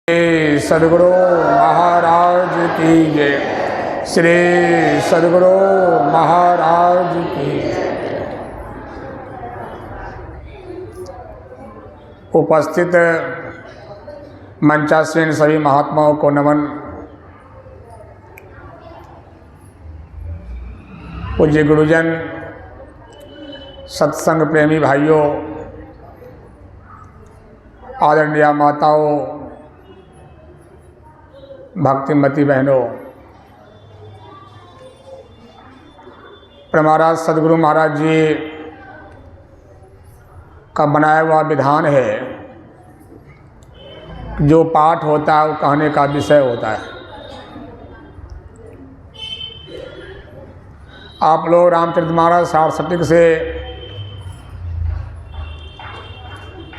सद्गुरु महाराज की जय। श्री सद्गुरु महाराज की उपस्थित मंचासीन सभी महात्माओं को नमन। पूज्य गुरुजन, सत्संग प्रेमी भाइयों, आदरणीय माताओं, भक्तिमती बहनों, महाराज सद्गुरु महाराज जी का बनाया हुआ विधान है, जो पाठ होता है वो कहने का विषय होता है। आप लोग रामचरितमानस सारस्वतिक से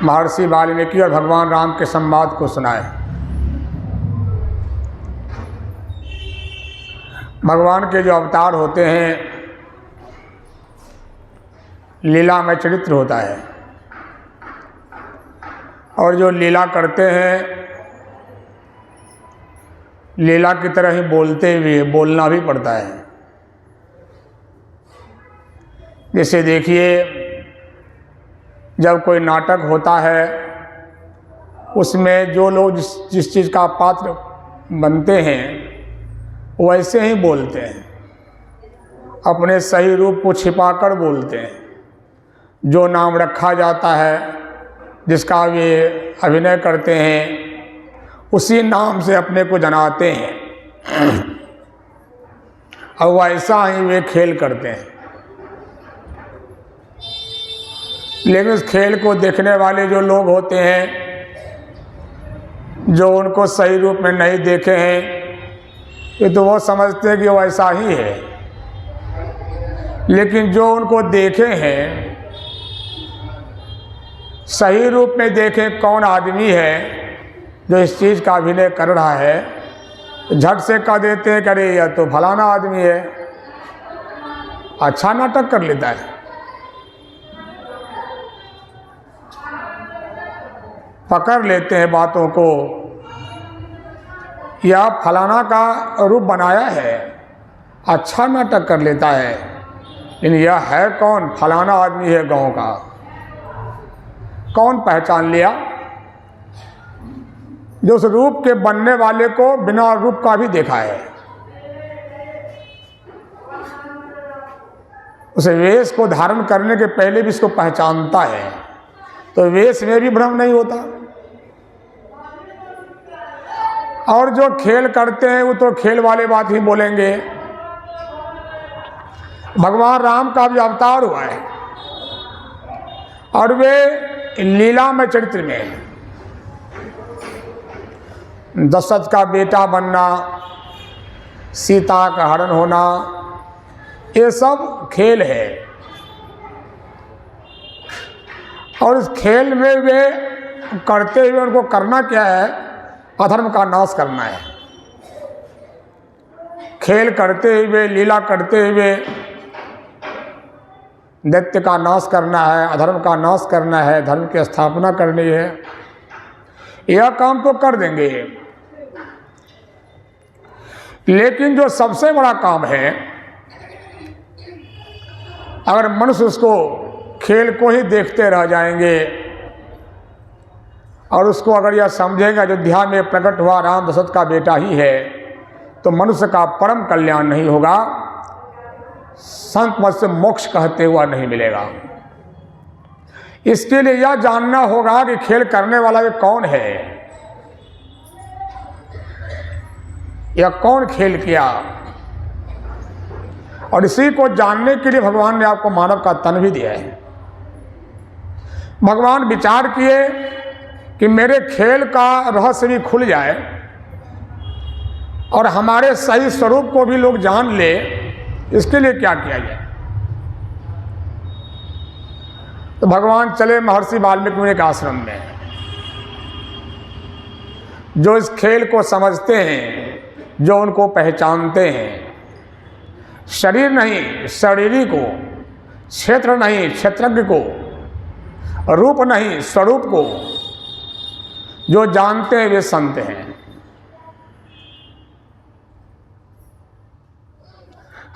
महर्षि वाल्मीकि और भगवान राम के संवाद को सुनाए। भगवान के जो अवतार होते हैं, लीला में चरित्र होता है, और जो लीला करते हैं लीला की तरह ही बोलते हुए बोलना भी पड़ता है। जैसे देखिए, जब कोई नाटक होता है उसमें जो लोग जिस चीज़ का पात्र बनते हैं वैसे ही बोलते हैं, अपने सही रूप को छिपाकर बोलते हैं। जो नाम रखा जाता है, जिसका वे अभिनय करते हैं, उसी नाम से अपने को जनाते हैं और वैसा ही वे खेल करते हैं। लेकिन उस खेल को देखने वाले जो लोग होते हैं, जो उनको सही रूप में नहीं देखे हैं, ये तो वो समझते हैं कि वो ऐसा ही है। लेकिन जो उनको देखे हैं, सही रूप में देखे कौन आदमी है जो इस चीज़ का अभिनय कर रहा है, झट से कह देते हैं कि अरे यह तो फलाना आदमी है, अच्छा नाटक कर लेता है। पकड़ लेते हैं बातों को, या फलाना का रूप बनाया है, अच्छा नाटक कर लेता है, लेकिन यह है कौन? फलाना आदमी है गांव का। कौन पहचान लिया? जो उस रूप के बनने वाले को बिना रूप का भी देखा है, उस वेश को धारण करने के पहले भी इसको पहचानता है, तो वेश में भी भ्रम नहीं होता। और जो खेल करते हैं वो तो खेल वाले बात ही बोलेंगे। भगवान राम का भी अवतार हुआ है और वे लीला में चरित्र में दशरथ का बेटा बनना, सीता का हरण होना, ये सब खेल है। और इस खेल में वे करते हुए उनको करना क्या है? अधर्म का नाश करना है। खेल करते हुए, लीला करते हुए दैत्य का नाश करना है, अधर्म का नाश करना है, धर्म की स्थापना करनी है। यह काम तो कर देंगे, लेकिन जो सबसे बड़ा काम है, अगर मनुष्य उसको खेल को ही देखते रह जाएंगे और उसको अगर यह समझेगा अयोध्या में प्रकट हुआ राम दशरथ का बेटा ही है, तो मनुष्य का परम कल्याण नहीं होगा, संत मत से मोक्ष कहते हुआ नहीं मिलेगा। इसके लिए यह जानना होगा कि खेल करने वाला ये कौन है, यह कौन खेल किया। और इसी को जानने के लिए भगवान ने आपको मानव का तन भी दिया है। भगवान विचार किए कि मेरे खेल का रहस्य भी खुल जाए और हमारे सही स्वरूप को भी लोग जान ले। इसके लिए क्या किया जाए? तो भगवान चले महर्षि वाल्मीकि के आश्रम में। जो इस खेल को समझते हैं, जो उनको पहचानते हैं, शरीर नहीं शरीरी को, क्षेत्र नहीं क्षेत्रज्ञ को, रूप नहीं स्वरूप को, जो जानते हैं वे संत हैं।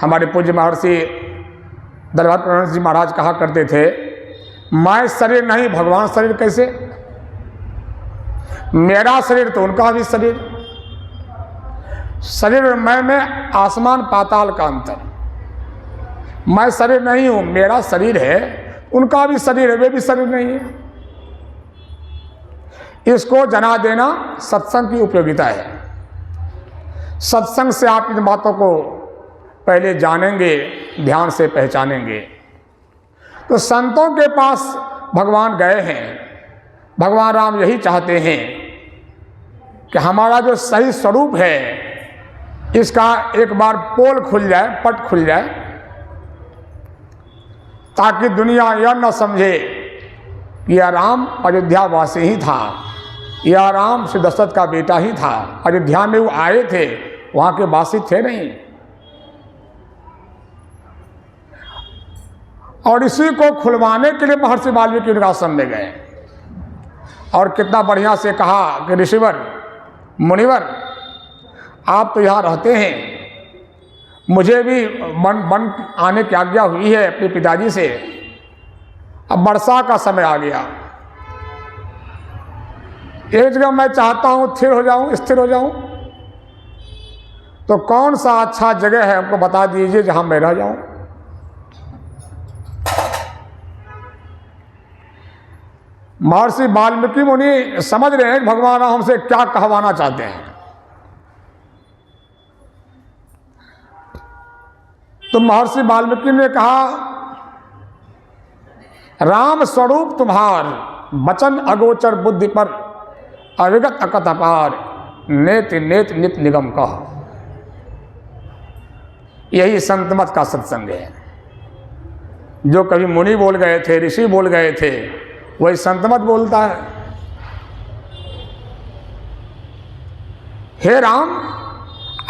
हमारे पूज्य महर्षि दरबार प्रधान जी महाराज कहा करते थे, मैं शरीर नहीं, भगवान शरीर कैसे? मेरा शरीर तो उनका भी शरीर। शरीर और मैं में आसमान पाताल का अंतर। मैं शरीर नहीं हूं, मेरा शरीर है, उनका भी शरीर है, वे भी शरीर नहीं है। इसको जना देना सत्संग की उपयोगिता है। सत्संग से आप इन बातों को पहले जानेंगे, ध्यान से पहचानेंगे। तो संतों के पास भगवान गए हैं। भगवान राम यही चाहते हैं कि हमारा जो सही स्वरूप है इसका एक बार पोल खुल जाए, पट खुल जाए, ताकि दुनिया यह न समझे कि यह राम अयोध्या वासी ही था, यह राम श्री दशरथ का बेटा ही था। अयोध्या में वो आए थे, वहां के वासी थे नहीं। और इसी को खुलवाने के लिए महर्षि वाल्मीकि उनके आश्रम में गए और कितना बढ़िया से कहा कि ऋषिवर, मुनिवर, आप तो यहाँ रहते हैं, मुझे भी वन आने की आज्ञा हुई है अपने पिताजी से। अब वर्षा का समय आ गया, एक जगह मैं चाहता हूँ स्थिर हो जाऊँ, तो कौन सा अच्छा जगह है हमको बता दीजिए जहाँ मैं रह जाऊँ। महर्षि वाल्मीकि मुनि समझ रहे हैं कि भगवान हमसे क्या कहवाना चाहते हैं। तो महर्षि वाल्मीकि ने कहा, राम स्वरूप तुम्हार, वचन अगोचर बुद्धि पर, अविगत अकथ अपार, नेत नेत नित निगम कह। यही संत मत का सत्संग है। जो कभी मुनि बोल गए थे, ऋषि बोल गए थे, वही संत मत बोलता है। हे राम,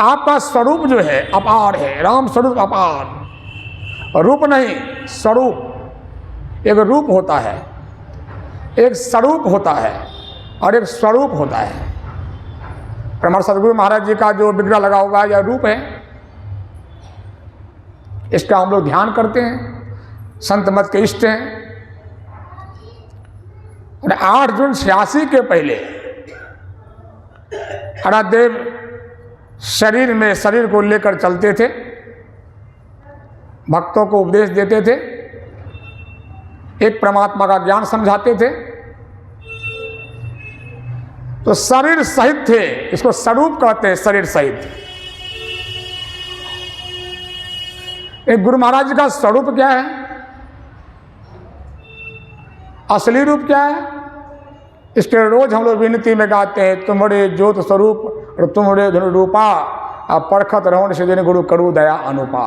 आपका स्वरूप जो है अपार है। राम स्वरूप अपार, रूप नहीं, स्वरूप। एक रूप होता है, एक स्वरूप होता है और एक स्वरूप होता है। हमारे सदगुरु महाराज जी का जो विग्रह लगा हुआ है, यह रूप है। इसका हम लोग ध्यान करते हैं, संत मत के इष्ट हैं। 8 जून 86 के पहले हरदेव शरीर में शरीर को लेकर चलते थे, भक्तों को उपदेश देते थे, एक परमात्मा का ज्ञान समझाते थे। तो शरीर सहित थे, इसको स्वरूप कहते हैं, शरीर सहित। एक गुरु महाराज जी का स्वरूप क्या है, असली रूप क्या है, इसके रोज हम लोग विनती में गाते हैं, तुम्हारे ज्योत स्वरूप और तुम्हारे धनु रूपा, परखत रहो से दिन गुरु करू दया अनुपा।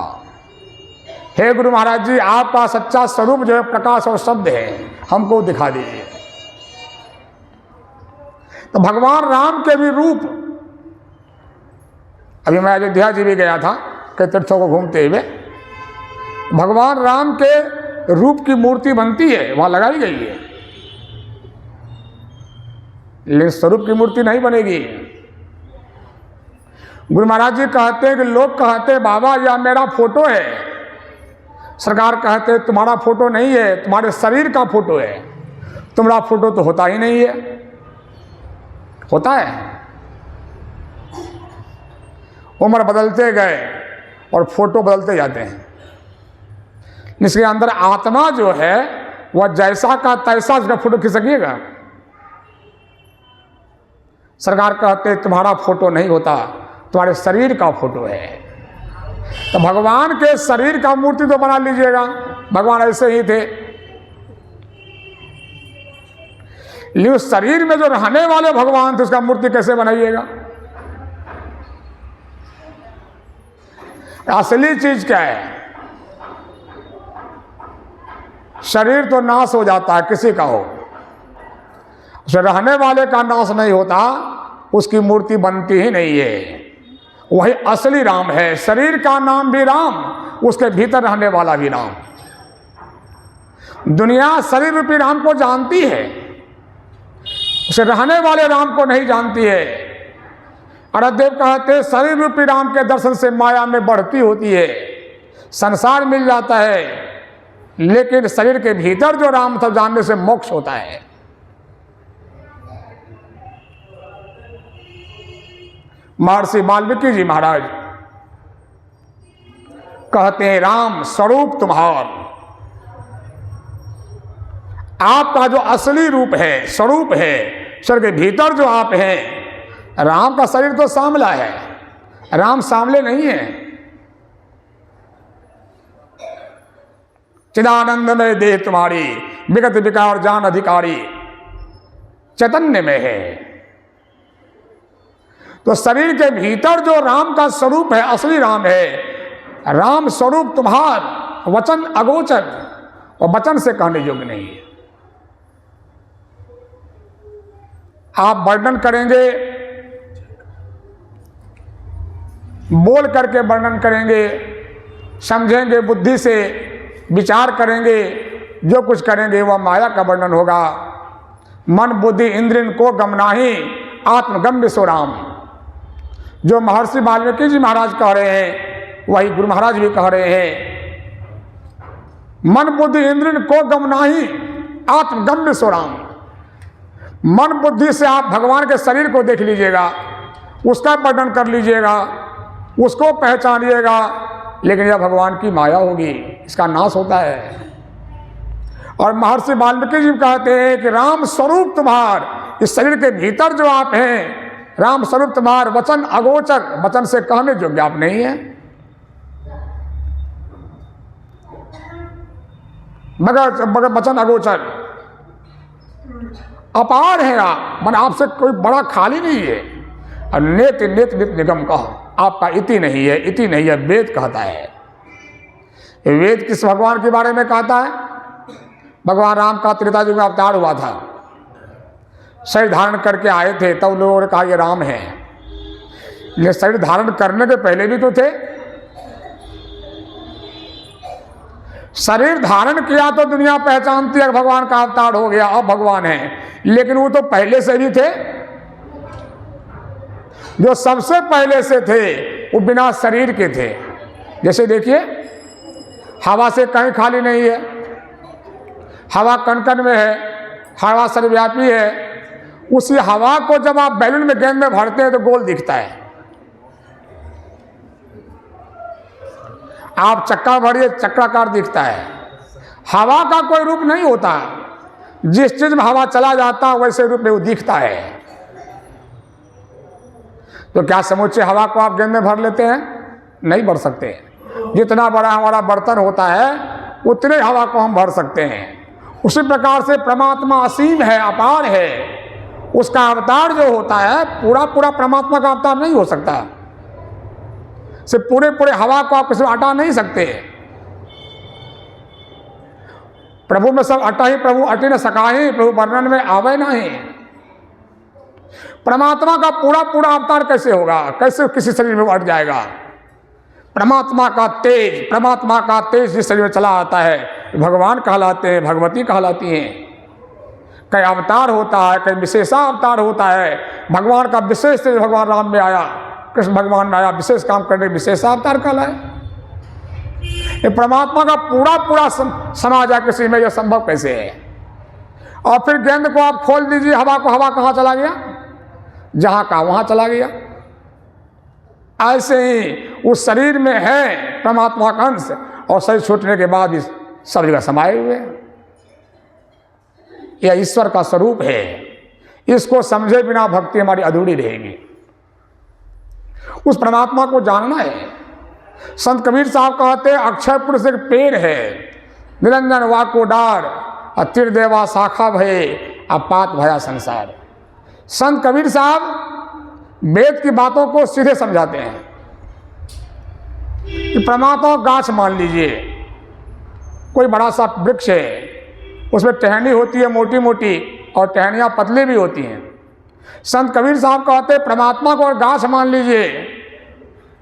हे गुरु महाराज जी, आपका सच्चा स्वरूप जो है प्रकाश और शब्द है, हमको दिखा दीजिए। तो भगवान राम के भी रूप, अभी मैं अयोध्या जी भी गया था कई तीर्थों को घूमते हुए, भगवान राम के रूप की मूर्ति बनती है, वहां लगाई गई है, लेकिन स्वरूप की मूर्ति नहीं बनेगी। गुरु महाराज जी कहते हैं कि लोग कहते हैं बाबा यह मेरा फोटो है, सरकार कहते हैं तुम्हारा फोटो नहीं है, तुम्हारे शरीर का फोटो है। तुम्हारा फोटो तो होता ही नहीं है। होता है, उम्र बदलते गए और फोटो बदलते जाते हैं। इसके अंदर आत्मा जो है वह जैसा का तैसा उसका फोटो खींच सकिएगा। सरकार कहते तुम्हारा फोटो नहीं होता, तुम्हारे शरीर का फोटो है। तो भगवान के शरीर का मूर्ति तो बना लीजिएगा, भगवान ऐसे ही थे। लेकिन उस शरीर में जो रहने वाले भगवान थे उसका मूर्ति कैसे बनाइएगा। असली चीज क्या है, शरीर तो नाश हो जाता है, किसी का हो, उसे रहने वाले का नाश नहीं होता, उसकी मूर्ति बनती ही नहीं है। वही असली राम है। शरीर का नाम भी राम, उसके भीतर रहने वाला भी राम। दुनिया शरीर रूपी राम को जानती है, उसे रहने वाले राम को नहीं जानती है। अरहदेव कहते शरीर रूपी राम के दर्शन से माया में बढ़ती होती है, संसार मिल जाता है, लेकिन शरीर के भीतर जो राम था जानने से मोक्ष होता है। महर्षि वाल्मीकि जी महाराज कहते हैं राम स्वरूप तुम्हार, आपका जो असली रूप है, स्वरूप है, शरीर के भीतर जो आप हैं, राम का शरीर तो सांवला है, राम सांवले नहीं है। चिदानंद में देह तुम्हारी, विगत विकार जान अधिकारी, चैतन्य में है। तो शरीर के भीतर जो राम का स्वरूप है, असली राम है, राम स्वरूप तुम्हार, वचन अगोचर, और वचन से कहने योग्य नहीं है। आप वर्णन करेंगे, बोल करके वर्णन करेंगे, समझेंगे, बुद्धि से विचार करेंगे, जो कुछ करेंगे वह माया का वर्णन होगा। मन बुद्धि इंद्रियन को गमनाही आत्मगम्य सो राम, जो महर्षि वाल्मीकि जी महाराज कह रहे हैं वही गुरु महाराज भी कह रहे हैं। मन बुद्धि इंद्रियन को गमनाही आत्मगम्य सो राम। मन बुद्धि से आप भगवान के शरीर को देख लीजिएगा, उसका वर्णन कर लीजिएगा, उसको पहचानिएगा, लेकिन यह भगवान की माया होगी, इसका नाश होता है। और महर्षि वाल्मीकि जी कहते हैं कि राम स्वरूप तुम्हार, इस शरीर के भीतर जो आप हैं, राम स्वरूप तुम्हार, वचन अगोचर, वचन से कहने योग्य आप नहीं है, मगर वचन अगोचर, अपार है आप, मन आपसे कोई बड़ा खाली नहीं है। और नेत नेत नित निगम कहो, आपका इति नहीं है, इति नहीं है, वेद कहता है। वेद किस भगवान के बारे में कहता है? भगवान राम का त्रेता युग में अवतार हुआ था, शरीर धारण करके आए थे, तब लोगों ने कहा ये राम है। ये शरीर धारण करने के पहले भी तो थे। शरीर धारण किया तो दुनिया पहचानती है भगवान का अवतार हो गया, अब भगवान है, लेकिन वो तो पहले से भी थे। जो सबसे पहले से थे वो बिना शरीर के थे। जैसे देखिए, हवा से कहीं खाली नहीं है, हवा कण कण में है, हवा सर्वव्यापी है। उसी हवा को जब आप बैलून में गेंद में भरते हैं तो गोल दिखता है। आप चक्का भरिए, चक्राकार दिखता है। हवा का कोई रूप नहीं होता, जिस चीज में हवा चला जाता है वैसे रूप में वो दिखता है। तो क्या समूचे हवा को आप गेंद में भर लेते हैं? नहीं भर सकते। जितना बड़ा हमारा बर्तन होता है उतने हवा को हम भर सकते हैं। उसी प्रकार से परमात्मा असीम है, अपार है। उसका अवतार जो होता है पूरा पूरा परमात्मा का अवतार नहीं हो सकता। सिर्फ पूरे पूरे हवा को आप किसी में हटा नहीं सकते। प्रभु में सब अटा ही प्रभु अटे न सकाही, प्रभु वर्णन में आवे नहीं। परमात्मा का पूरा पूरा अवतार कैसे होगा? कैसे किसी शरीर में अट जाएगा? परमात्मा का तेज जिस शरीर में चला आता है भगवान कहलाते हैं, भगवती कहलाती हैं। कई अवतार होता है, कई विशेषा अवतार होता है। भगवान का विशेष तेज भगवान राम में आया, कृष्ण भगवान में आया, विशेष काम करने विशेषा अवतार कहलाए। ये परमात्मा का पूरा पूरा समा जाए किसी में, यह संभव कैसे है? और फिर गेंद को आप खोल दीजिए, हवा को, हवा कहाँ चला गया? जहाँ का वहाँ चला गया। ऐसे ही उस शरीर में है परमात्मा का अंश, और शरीर छूटने के बाद इस सब जगह समाये हुए। यह ईश्वर का स्वरूप है। इसको समझे बिना भक्ति हमारी अधूरी रहेगी। उस परमात्मा को जानना है। संत कबीर साहब कहते हैं अक्षय पुरुष एक पेड़ है, निरंजन वाको डार, अतिर देवा शाखा भये, अपात भया संसार। संत कबीर साहब वेद की बातों को सीधे समझाते हैं कि परमात्मा गाछ मान लीजिए, कोई बड़ा सा वृक्ष है, उसमें टहनी होती है मोटी मोटी और टहनियाँ पतली भी होती हैं। संत कबीर साहब कहते हैं परमात्मा को गाछ मान लीजिए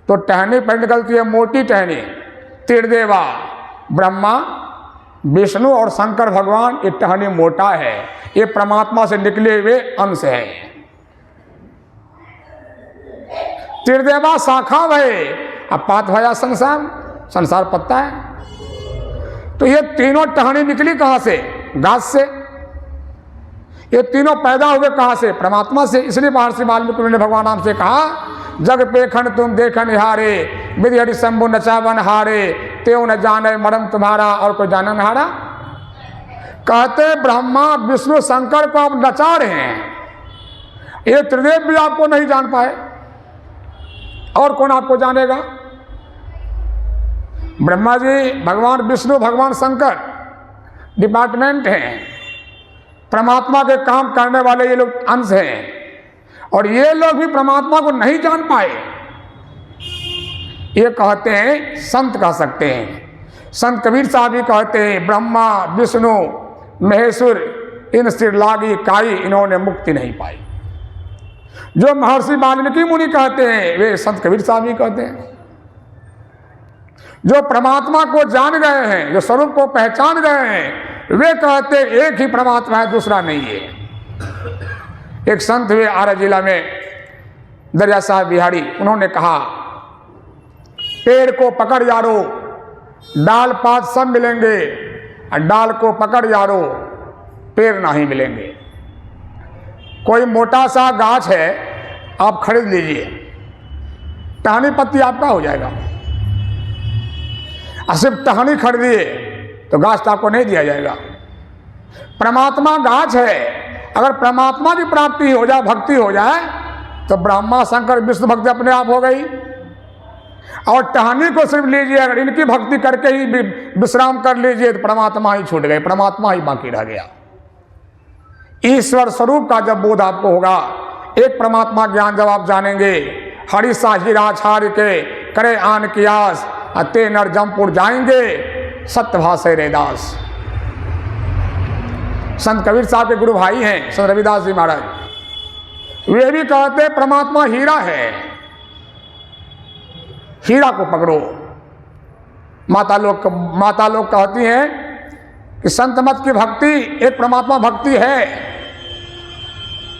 तो टहनी पर निकलती है मोटी टहनी, त्रिदेवा ब्रह्मा विष्णु और शंकर भगवान ये टहनी मोटा है, ये परमात्मा से निकले हुए अंश है। त्रिदेवा शाखा भय, अब पात भया संसार, संसार पत्ता है। तो ये तीनों टहनी निकली कहां से? घास से। ये तीनों पैदा हुए कहां से? परमात्मा से। इसलिए महर्षि वाल्मीकि ने भगवान राम से कहा, जग पेखन तुम देखन हारे, विधि हरि शंभु नचावन हारे, त्यों न जाने मरम तुम्हारा और कोई जानन हारा। कहते ब्रह्मा विष्णु शंकर को आप नचा रहे हैं, ये त्रिदेव भी आपको नहीं जान पाए, और कौन आपको जानेगा? ब्रह्मा जी, भगवान विष्णु, भगवान शंकर डिपार्टमेंट हैं, परमात्मा के काम करने वाले ये लोग अंश हैं, और ये लोग भी परमात्मा को नहीं जान पाए। ये कहते हैं, संत कह सकते हैं। संत कबीर साहब भी कहते हैं, ब्रह्मा विष्णु महेश्वर इन सिर लागी काई, इन्होंने मुक्ति नहीं पाई। जो महर्षि वाल्मीकि मुनि कहते हैं वे संत कबीर साहब भी कहते हैं। जो परमात्मा को जान गए हैं, जो स्वरूप को पहचान गए हैं, वे कहते एक ही परमात्मा है, दूसरा नहीं है। एक संत हुए आरा जिला में, दरिया साहब बिहारी, उन्होंने कहा, पेड़ को पकड़ यारो, डाल पात सब मिलेंगे, डाल को पकड़ यारो, पेड़ नहीं मिलेंगे। कोई मोटा सा गाछ है, आप खरीद लीजिए, टहनी पत्ती आपका हो जाएगा। सिर्फ टहनी खरीदिए तो गाछ तो आपको नहीं दिया जाएगा। परमात्मा गाछ है, अगर परमात्मा की प्राप्ति हो जाए, भक्ति हो जाए, तो ब्रह्मा शंकर विष्णु भक्ति अपने आप हो गई। और टहनी को सिर्फ लीजिए, अगर इनकी भक्ति करके ही विश्राम कर लीजिए तो परमात्मा ही छूट गए, परमात्मा ही बाकी रह गया। ईश्वर स्वरूप का जब बोध आपको होगा, एक परमात्मा ज्ञान जब आप जानेंगे, हरि साहिरा छाड़ के करे आन की आस, अते नर जमपुर जाएंगे, सत्य भाषे रेदास। संत कबीर साहब के गुरु भाई हैं संत रविदास जी महाराज, वे भी कहते परमात्मा हीरा है, हीरा को पकड़ो। माता लोग कहती हैं कि संत मत की भक्ति एक परमात्मा भक्ति है।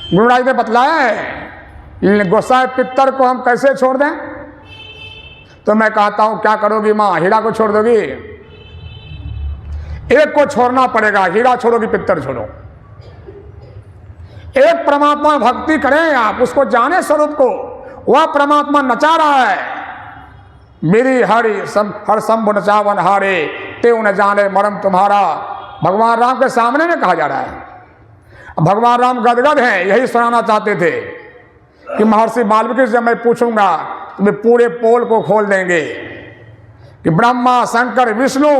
गुरु राज ने बतलाया है, गोसाई पितर को हम कैसे छोड़ दें? तो मैं कहता हूं, क्या करोगी माँ? हीरा को छोड़ दोगी? एक को छोड़ना पड़ेगा, हीरा छोड़ोगी, पितर छोड़ो। एक परमात्मा भक्ति करें आप, उसको जाने स्वरूप को, वह परमात्मा नचा रहा है। मेरी हरि हर शंभु नचावन हारे, त्यों न जाने मरम तुम्हारा। भगवान राम के सामने में कहा जा रहा है। भगवान राम गदगद हैं, यही सुनाना चाहते थे कि महर्षि वाल्मीकि से मैं पूछूंगा तो वे पूरे पोल को खोल देंगे कि ब्रह्मा शंकर विष्णु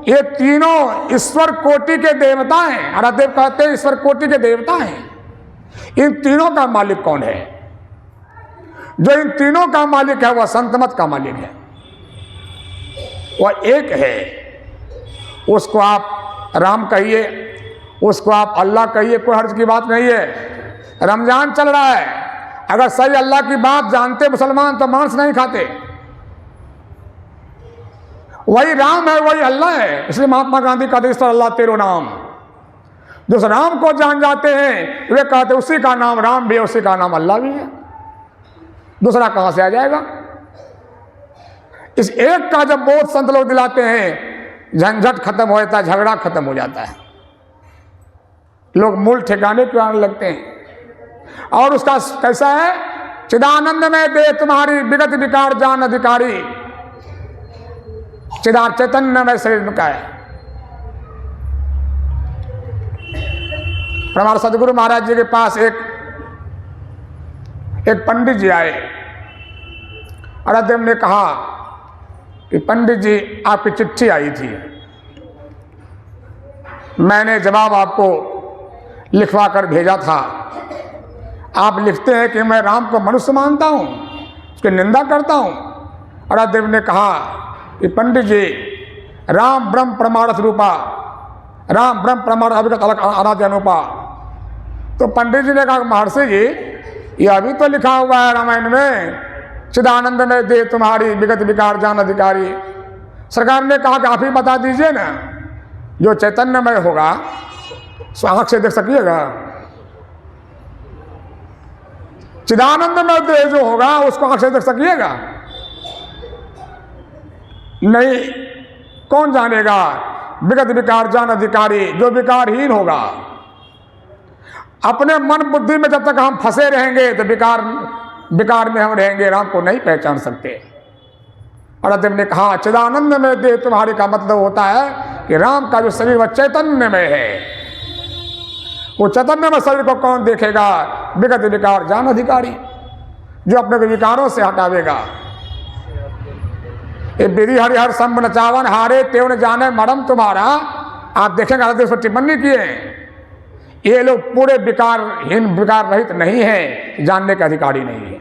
ये तीनों ईश्वर कोटि के देवता हैं। आराध्यदेव कहते हैं ईश्वर कोटि के देवता हैं। इन तीनों का मालिक कौन है? जो इन तीनों का मालिक है वह संतमत का मालिक है, वह एक है। उसको आप राम कहिए, उसको आप अल्लाह कहिए, कोई हर्ज की बात नहीं है। रमजान चल रहा है, अगर सही अल्लाह की बात जानते मुसलमान तो मांस नहीं खाते। वही राम है, वही अल्लाह है। इसलिए महात्मा गांधी कहते ईश्वर अल्लाह तेरो नाम। जो राम को जान जाते हैं वे कहते उसी का नाम राम भी है, उसी का नाम अल्लाह भी है, दूसरा कहां से आ जाएगा? इस एक का जब बोध संत लोग दिलाते हैं, झंझट खत्म हो जाता है, झगड़ा खत्म हो जाता है, लोग मूल ठिकाने क्यों आने लगते हैं। और उसका कैसा है? चिदानंद में दे तुम्हारी विगत विकार जान अधिकारी, चिदार चैतन्य में शरीर का है। हमारे सदगुरु महाराज जी के पास एक पंडित जी आए। आराध्यदेव ने कहा कि पंडित जी आपकी चिट्ठी आई थी, मैंने जवाब आपको लिखवा कर भेजा था। आप लिखते हैं कि मैं राम को मनुष्य मानता हूं, उसकी निंदा करता हूं। आराध्यदेव ने कहा कि पंडित जी, राम ब्रह्म परमार्थ रूपा, राम ब्रह्म परमार्थ अभिगत अलग आराध्य अनुपा। तो पंडित जी ने कहा महर्षि जी, ये अभी तो लिखा हुआ है रामायण में, चिदानंद में दे तुम्हारी विगत विकार जान अधिकारी। सरकार ने कहा कि आप ही बता दीजिए ना, जो चैतन्यमय होगा सो आंख से देख सकिएगा? चिदानंदमय देह जो होगा उसको आंख से देख सकिएगा? नहीं। कौन जानेगा? विगत विकार जान अधिकारी, जो विकारहीन होगा। अपने मन बुद्धि में जब तक हम फंसे रहेंगे तो विकार में हम रहेंगे, राम को नहीं पहचान सकते। और अतएव ने कहा चिदानंद में देह तुम्हारे का मतलब होता है कि राम का जो शरीर वह चैतन्य में है। वो चैतन्य में शरीर को कौन देखेगा? विगत विकार जान अधिकारी, जो अपने को विकारों से हटावेगा। ये विधि हरिहर संब नचावन हारे तेव न जाने मरम तुम्हारा। आप देखेंगे हृदय पर टिप्पणी किए, ये लोग पूरे विकारहीन विकार रहित नहीं है, जानने के अधिकारी नहीं है।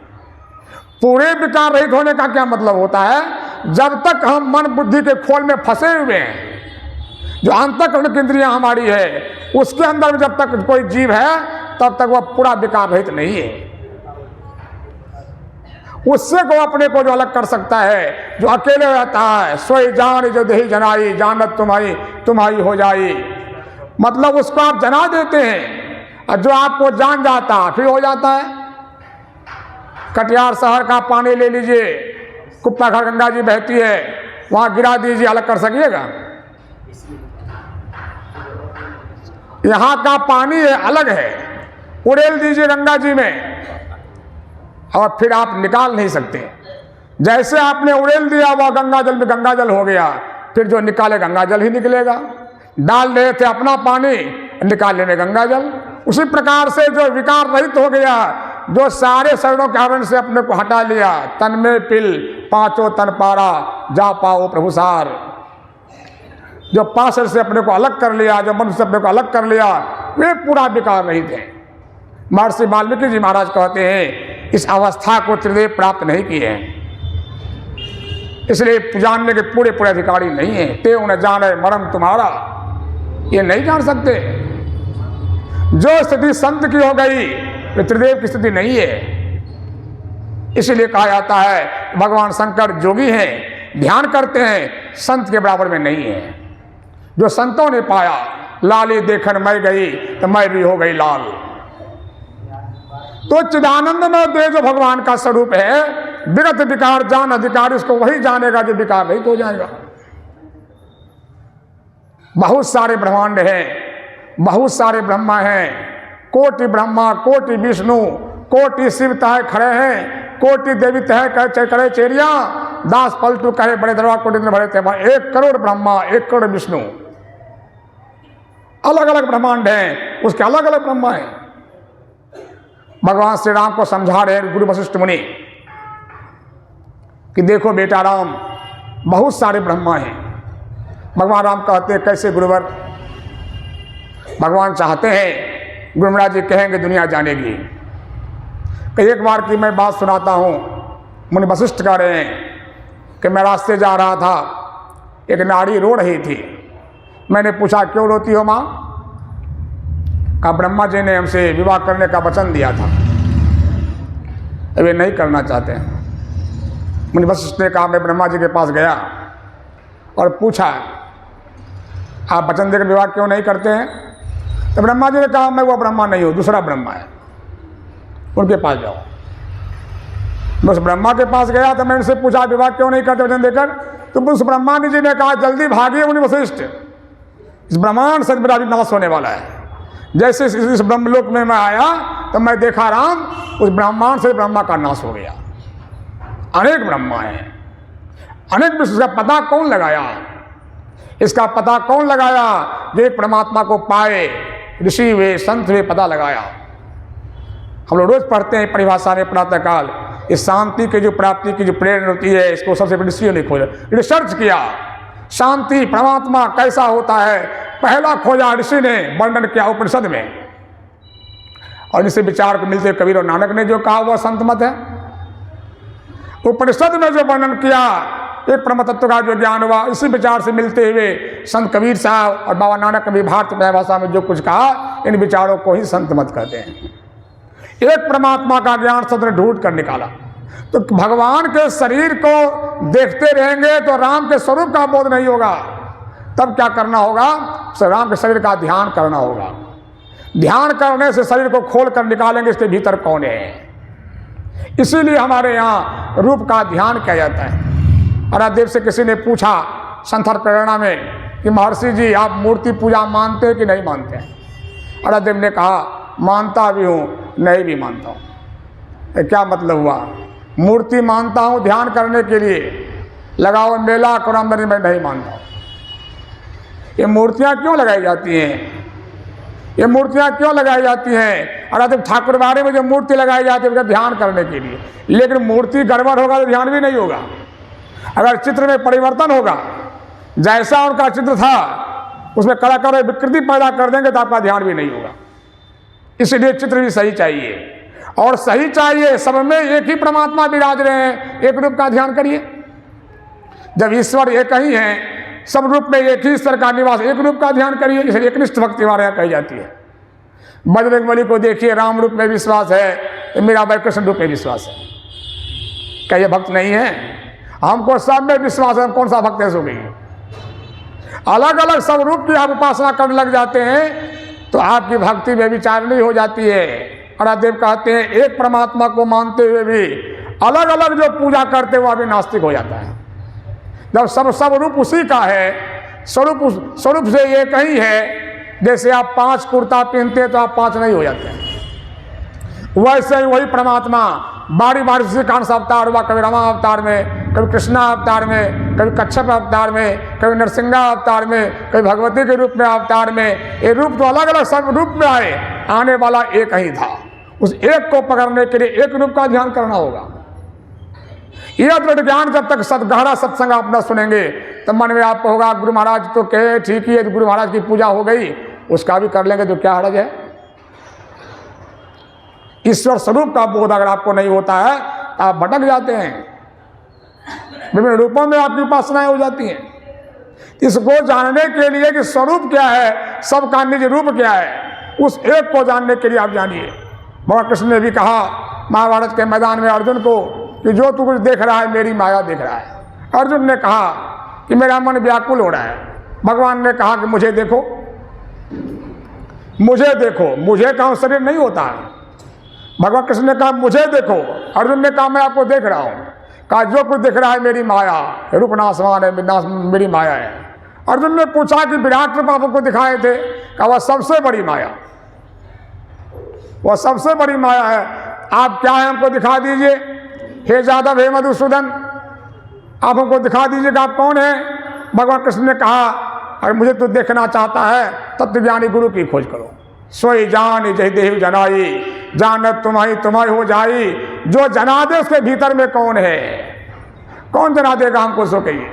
पूरे विकार रहित होने का क्या मतलब होता है? जब तक हम मन बुद्धि के खोल में फंसे हुए हैं, जो अंतःकरण की इंद्रियां हमारी है उसके अंदर में जब तक कोई जीव है तब तक वह पूरा विकार रहित नहीं है। उससे को अपने को जो अलग कर सकता है, जो अकेले रहता है, सोई जान जो देही जनाई जानत तुम्हारी हो जाई। मतलब उसको आप जना देते हैं और जो आपको जान जाता फिर हो जाता है। कटिहार शहर का पानी ले लीजिए, कुप्पाघर गंगा जी बहती है, वहां गिरा दीजिए, अलग कर सकिएगा? यहाँ का पानी है अलग है, उड़ेल दीजिए गंगा जी में और फिर आप निकाल नहीं सकते। जैसे आपने उड़ेल दिया वह गंगा जल में गंगा जल हो गया, फिर जो निकाले गंगा जल ही निकलेगा। डाल रहे थे अपना पानी, निकाल लेने गंगा जल। उसी प्रकार से जो विकार रहित हो गया, जो सारे शरणों के आवरण से अपने को हटा लिया, तन में पिल पांचों तन पारा जा पाओ प्रभु सार। जो पाशर से अपने को अलग कर लिया, जो मन से अपने को अलग कर लिया, वे पूरा विकार रहित है। महर्षि वाल्मीकि जी महाराज कहते हैं इस अवस्था को त्रिदेव प्राप्त नहीं किए हैं, इसलिए जानने के पूरे पूरे अधिकारी नहीं है। तेव न जाने मरम तुम्हारा, ये नहीं जान सकते। जो स्थिति संत की हो गई वे त्रिदेव की स्थिति नहीं है। इसलिए कहा जाता है भगवान शंकर जोगी हैं, ध्यान करते हैं, संत के बराबर में नहीं है। जो संतों ने पाया, लाली देखन मैं गई तो मैं भी हो गई लाल। तो चिदानंद में देह जो भगवान का स्वरूप है, विगत विकार जान अधिकारी, उसको वही जानेगा जो विकार रहित हो जाएगा। बहुत सारे ब्रह्मांड हैं, बहुत सारे ब्रह्मा हैं, कोटि ब्रह्मा कोटि विष्णु कोटि शिव तह खड़े हैं, कोटि देवी तह करे चेरिया, दास पलटू कहे बड़े दरबार कोटि भरे थे। 1 करोड़ ब्रह्मा 1 करोड़ विष्णु, अलग अलग ब्रह्मांड हैं, उसके अलग अलग ब्रह्मा हैं। भगवान श्री राम को समझा रहे हैं गुरु वशिष्ठ मुनि कि देखो बेटा राम, बहुत सारे ब्रह्मा हैं। भगवान राम कहते हैं कैसे गुरुवर? भगवान चाहते हैं गुरु महाराज जी कहेंगे दुनिया जानेगी। कि एक बार की मैं बात सुनाता हूँ। मुनि वशिष्ठ कह रहे हैं कि मैं रास्ते जा रहा था, एक नारी रो रही थी। मैंने पूछा क्यों रोती हो माँ? कहा ब्रह्मा जी ने हमसे विवाह करने का वचन दिया था, वे नहीं करना चाहते हैं। मुनि वशिष्ठ ने कहा मैं ब्रह्मा जी के पास गया और पूछा आप वचन देकर विवाह क्यों नहीं करते हैं? तो ब्रह्मा जी ने कहा मैं वो ब्रह्मा नहीं हूँ, दूसरा ब्रह्मा है, उनके पास जाओ। मैं उस ब्रह्मा के पास गया तो मैंने उनसे पूछा विवाह क्यों नहीं करते वचन देकर? तो उस ब्रह्मा जी ने कहा जल्दी भागिए मुनि वशिष्ठ, इस ब्रह्मांड से मेरा भी नाश होने वाला है। जैसे इस ब्रह्मलोक में मैं आया तो मैं देखा राम, उस ब्रह्मांड से ब्रह्मा का नाश हो गया। अनेक ब्रह्मा हैं, अनेक विश्व, इसका पता कौन लगाया? इसका पता कौन लगाया? जो एक परमात्मा को पाए ऋषि वे संत वे पता लगाया। हम लोग रोज पढ़ते हैं परिभाषा में प्रातःकाल, इस शांति की जो प्राप्ति की जो प्रेरणा होती है, इसको सबसे बड़ी ऋषियों ने खोजा, रिसर्च किया। शांति परमात्मा कैसा होता है पहला खोजा ऋषि ने, वर्णन किया उपनिषद में। और इसे विचार को मिलते कबीर और नानक ने जो कहा वह संत मत है। उपनिषद में जो वर्णन किया एक परम तत्व का जो ज्ञान हुआ, इसी विचार से मिलते हुए संत कबीर साहब और बाबा नानक कभी भारतीय भाषा में जो कुछ कहा, इन विचारों को ही संत मत कहते हैं। एक परमात्मा का ज्ञान संत ने ढूंढ कर निकाला। तो भगवान के शरीर को देखते रहेंगे तो राम के स्वरूप का बोध नहीं होगा, तब क्या करना होगा? श्री राम के शरीर का ध्यान करना होगा। ध्यान करने से शरीर को खोल कर निकालेंगे इसके भीतर कौन है। इसीलिए हमारे यहाँ रूप का ध्यान किया जाता है। अरादेव से किसी ने पूछा संथर प्रेरणा में कि महर्षि जी आप मूर्ति पूजा मानते हैं कि नहीं मानते हैं? अरादेव ने कहा मानता भी हूँ, नहीं भी मानता हूँ। क्या मतलब हुआ? मूर्ति मानता हूँ ध्यान करने के लिए, लगाओ मेला कुरामरी में नहीं मानता हूँ। ये मूर्तियाँ क्यों लगाई जाती हैं? ये मूर्तियाँ क्यों लगाई जाती हैं? अरादेव ठाकुरबाड़ी में जो मूर्ति लगाई जाती है ध्यान करने के लिए, लेकिन मूर्ति गड़बड़ होगा तो ध्यान भी नहीं होगा। अगर चित्र में परिवर्तन होगा, जैसा उनका चित्र था उसमें कलाकार विकृति पैदा कर देंगे तो आपका ध्यान भी नहीं होगा। इसलिए चित्र भी सही चाहिए और सही चाहिए, सब में एक ही परमात्मा विराज रहे हैं, एक रूप का ध्यान करिए। जब ईश्वर एक ही है, सब रूप में एक ही ईश्वर का निवास, एक रूप का ध्यान करिए। इसलिए एकनिष्ठ भक्ति हमारे यहाँ कही जाती है। बजरंगबली को देखिए, राम रूप में विश्वास है, मीराबाई कृष्ण रूप में विश्वास है। क्या ये भक्त नहीं है? हमको सब में विश्वास है, हम कौन सा भक्त है सो गई। अलग अलग सब रूप की आप उपासना करने लग जाते हैं तो आपकी भक्ति में विचारणी हो जाती है। अरादेव कहते हैं एक परमात्मा को मानते हुए भी अलग अलग जो पूजा करते हुए भी नास्तिक हो जाता है। जब सब रूप उसी का है, स्वरूप से एक ही है। जैसे आप 5 कुर्ता पहनते हैं तो आप 5 नहीं हो जाते हैं, वैसे ही वही परमात्मा बारी बारी से कौन सा अवतार हुआ, कभी रमा अवतार में, कभी कृष्णा अवतार में, कभी कच्छप अवतार में, कभी नरसिंहा अवतार में, कभी भगवती के रूप में अवतार में। ये रूप तो अलग अलग सब रूप में आए, आने वाला एक ही था। उस एक को पकड़ने के लिए एक रूप का ध्यान करना होगा। यह दृढ़ ज्ञान जब तक गहरा सत्संग आप न सुनेंगे तब मन में आपको होगा गुरु महाराज तो कहे ठीक ही है, गुरु महाराज की पूजा हो गई, उसका भी कर लेंगे तो क्या हर्ज है। ईश्वर स्वरूप का बोध अगर आपको नहीं होता है तो आप भटक जाते हैं, विभिन्न रूपों में आपकी उपासनाएं हो जाती हैं। इसको जानने के लिए कि स्वरूप क्या है, सबका निज रूप क्या है, उस एक को जानने के लिए आप जानिए। भगवान कृष्ण ने भी कहा महाभारत के मैदान में अर्जुन को कि जो तू कुछ देख रहा है मेरी माया देख रहा है। अर्जुन ने कहा कि मेरा मन व्याकुल हो रहा है। भगवान ने कहा कि मुझे देखो, मुझे देखो। मुझे कहा शरीर नहीं होता है। भगवान कृष्ण ने कहा मुझे देखो। अर्जुन ने कहा मैं आपको देख रहा हूँ। कहा जो कुछ दिख रहा है मेरी माया, रूप नाशवान है, मेरी माया है। अर्जुन ने पूछा कि विराट रूप आपको दिखाए थे? कहा वह सबसे बड़ी माया, वह सबसे बड़ी माया है। आप क्या है हमको दिखा दीजिए। हे जादव, हे मधुसूदन, आप हमको दिखा दीजिए कि आप कौन है। भगवान कृष्ण ने कहा अगर मुझे तो देखना चाहता है तत्वज्ञानी गुरु की खोज करो। सोई जान जय देव जनाई, जानत तुम्हारी तुम्हारी हो जाई। जो जना दे उसके भीतर में कौन है? कौन जना देगा हमको? सो कहिए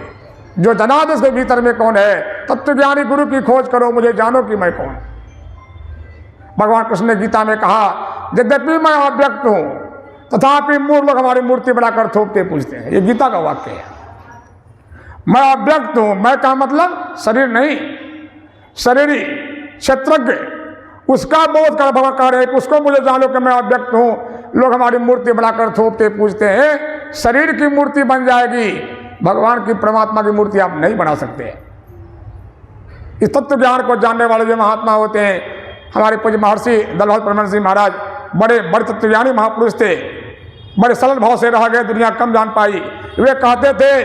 जो जना दे उसके भीतर में कौन है। तत्वज्ञानी गुरु की खोज करो, मुझे जानो कि मैं कौन। भगवान कृष्ण ने गीता में कहा यद्यपि मैं अव्यक्त हूं तथापि मूर्ख लोग हमारी मूर्ति बनाकर थोपते पूछते हैं। ये गीता का वाक्य है। मैं अव्यक्त हूं, मैं का मतलब शरीर नहीं, शरीरी क्षेत्रज्ञ, उसका बोध कर भगवान कह रहे कि उसको मुझे जानो कि मैं अव्यक्त हूं। लोग हमारी मूर्ति बनाकर थोपते पूछते हैं। शरीर की मूर्ति बन जाएगी, भगवान की परमात्मा की मूर्ति आप नहीं बना सकते। इस तत्व ज्ञान को जानने वाले जो महात्मा होते हैं, हमारे पूज्य महर्षि दलभद्र परमहंस जी महाराज बड़े बड़े तत्वज्ञानी महापुरुष थे, बड़े सरल भाव से रह गए, दुनिया कम जान पाई। वे कहते थे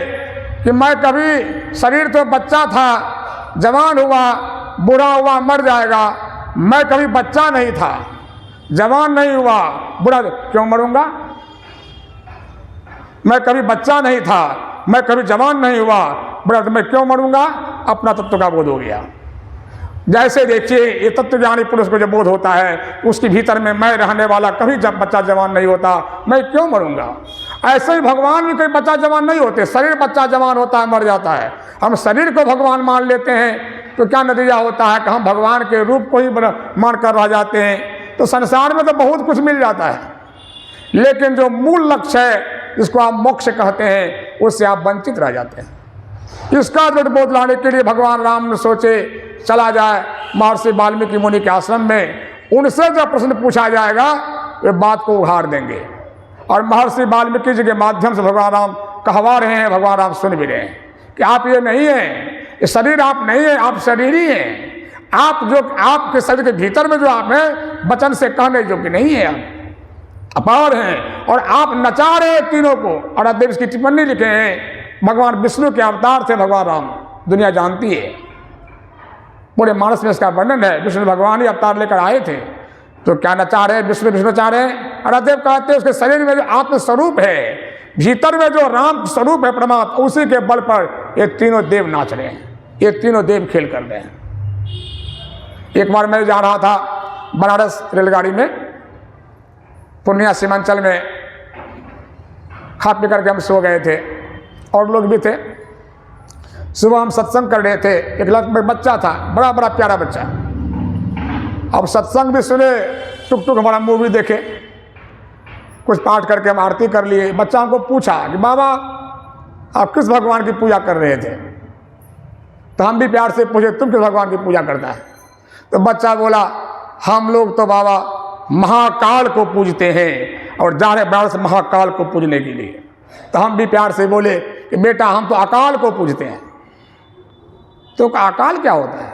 कि मैं कभी शरीर तो बच्चा था, जवान हुआ, बूढ़ा हुआ, मर जाएगा। मैं कभी बच्चा नहीं था, जवान नहीं हुआ, बूढ़ा क्यों मरूंगा। मैं कभी बच्चा नहीं था, मैं कभी जवान नहीं हुआ, बूढ़ा तो मैं क्यों मरूंगा। अपना तत्व का बोध हो गया। जैसे देखिए ये तत्वज्ञानी पुरुष को जब बोध होता है उसके भीतर में मैं रहने वाला कभी जब बच्चा जवान नहीं होता, मैं क्यों मरूंगा। ऐसे ही भगवान भी कोई बच्चा जवान नहीं होते, शरीर बच्चा जवान होता है, मर जाता है। हम शरीर को भगवान मान लेते हैं तो क्या नतीजा होता है कि हम भगवान के रूप को ही मान कर रह जाते हैं। तो संसार में तो बहुत कुछ मिल जाता है, लेकिन जो मूल लक्ष्य है जिसको आप मोक्ष कहते हैं उससे आप वंचित रह जाते हैं। इसका दृढ़ बोध लाने के लिए भगवान राम ने सोचे चला जाए महर्षि वाल्मीकि मुनि के आश्रम में। उनसे जब प्रश्न पूछा जाएगा वे बात को उघाड़ देंगे। और महर्षि वाल्मीकि जी के माध्यम से भगवान राम कहवा रहे हैं, भगवान राम सुन भी रहे हैं कि आप ये नहीं हैं, ये शरीर आप नहीं है, आप शरीर ही हैं। आप जो आपके शरीर के भीतर में जो आप हैं, वचन से कहने जो कि नहीं है, आप अपार हैं और आप नचा रहे हैं तीनों को। और अद्वैत इसकी टिप्पणी लिखे हैं, भगवान विष्णु के अवतार थे भगवान राम, दुनिया जानती है, पूरे मानस में इसका वर्णन है। विष्णु भगवान ही अवतार लेकर आए थे, तो क्या नचा रहे विष्णु विष्णु नचा रहे हैं। और अद्वैत कहते हैं उसके शरीर में जो आत्मस्वरूप है, भीतर में जो राम स्वरूप है परमात्मा, उसी के बल पर ये तीनों देव नाच रहे हैं, ये तीनों देव खेल कर रहे हैं। एक बार मैं जा रहा था बनारस रेलगाड़ी में, पूर्णिया सीमांचल में, खा पी करके हम सो गए थे और लोग भी थे। सुबह हम सत्संग कर रहे थे, एक लगभग बच्चा था, बड़ा बड़ा प्यारा बच्चा। अब सत्संग भी सुने, टुक टुक हमारा मूवी देखे, कुछ पाठ करके हम आरती कर लिए। बच्चा हमको पूछा कि बाबा आप किस भगवान की पूजा कर रहे थे? तो हम भी प्यार से पूछे तुम किस भगवान की पूजा करता है? तो बच्चा बोला हम लोग तो बाबा महाकाल को पूजते हैं और जा रहे बनारस महाकाल को पूजने के लिए। तो हम भी प्यार से बोले कि बेटा हम तो अकाल को पूजते हैं। तो अकाल क्या होता है?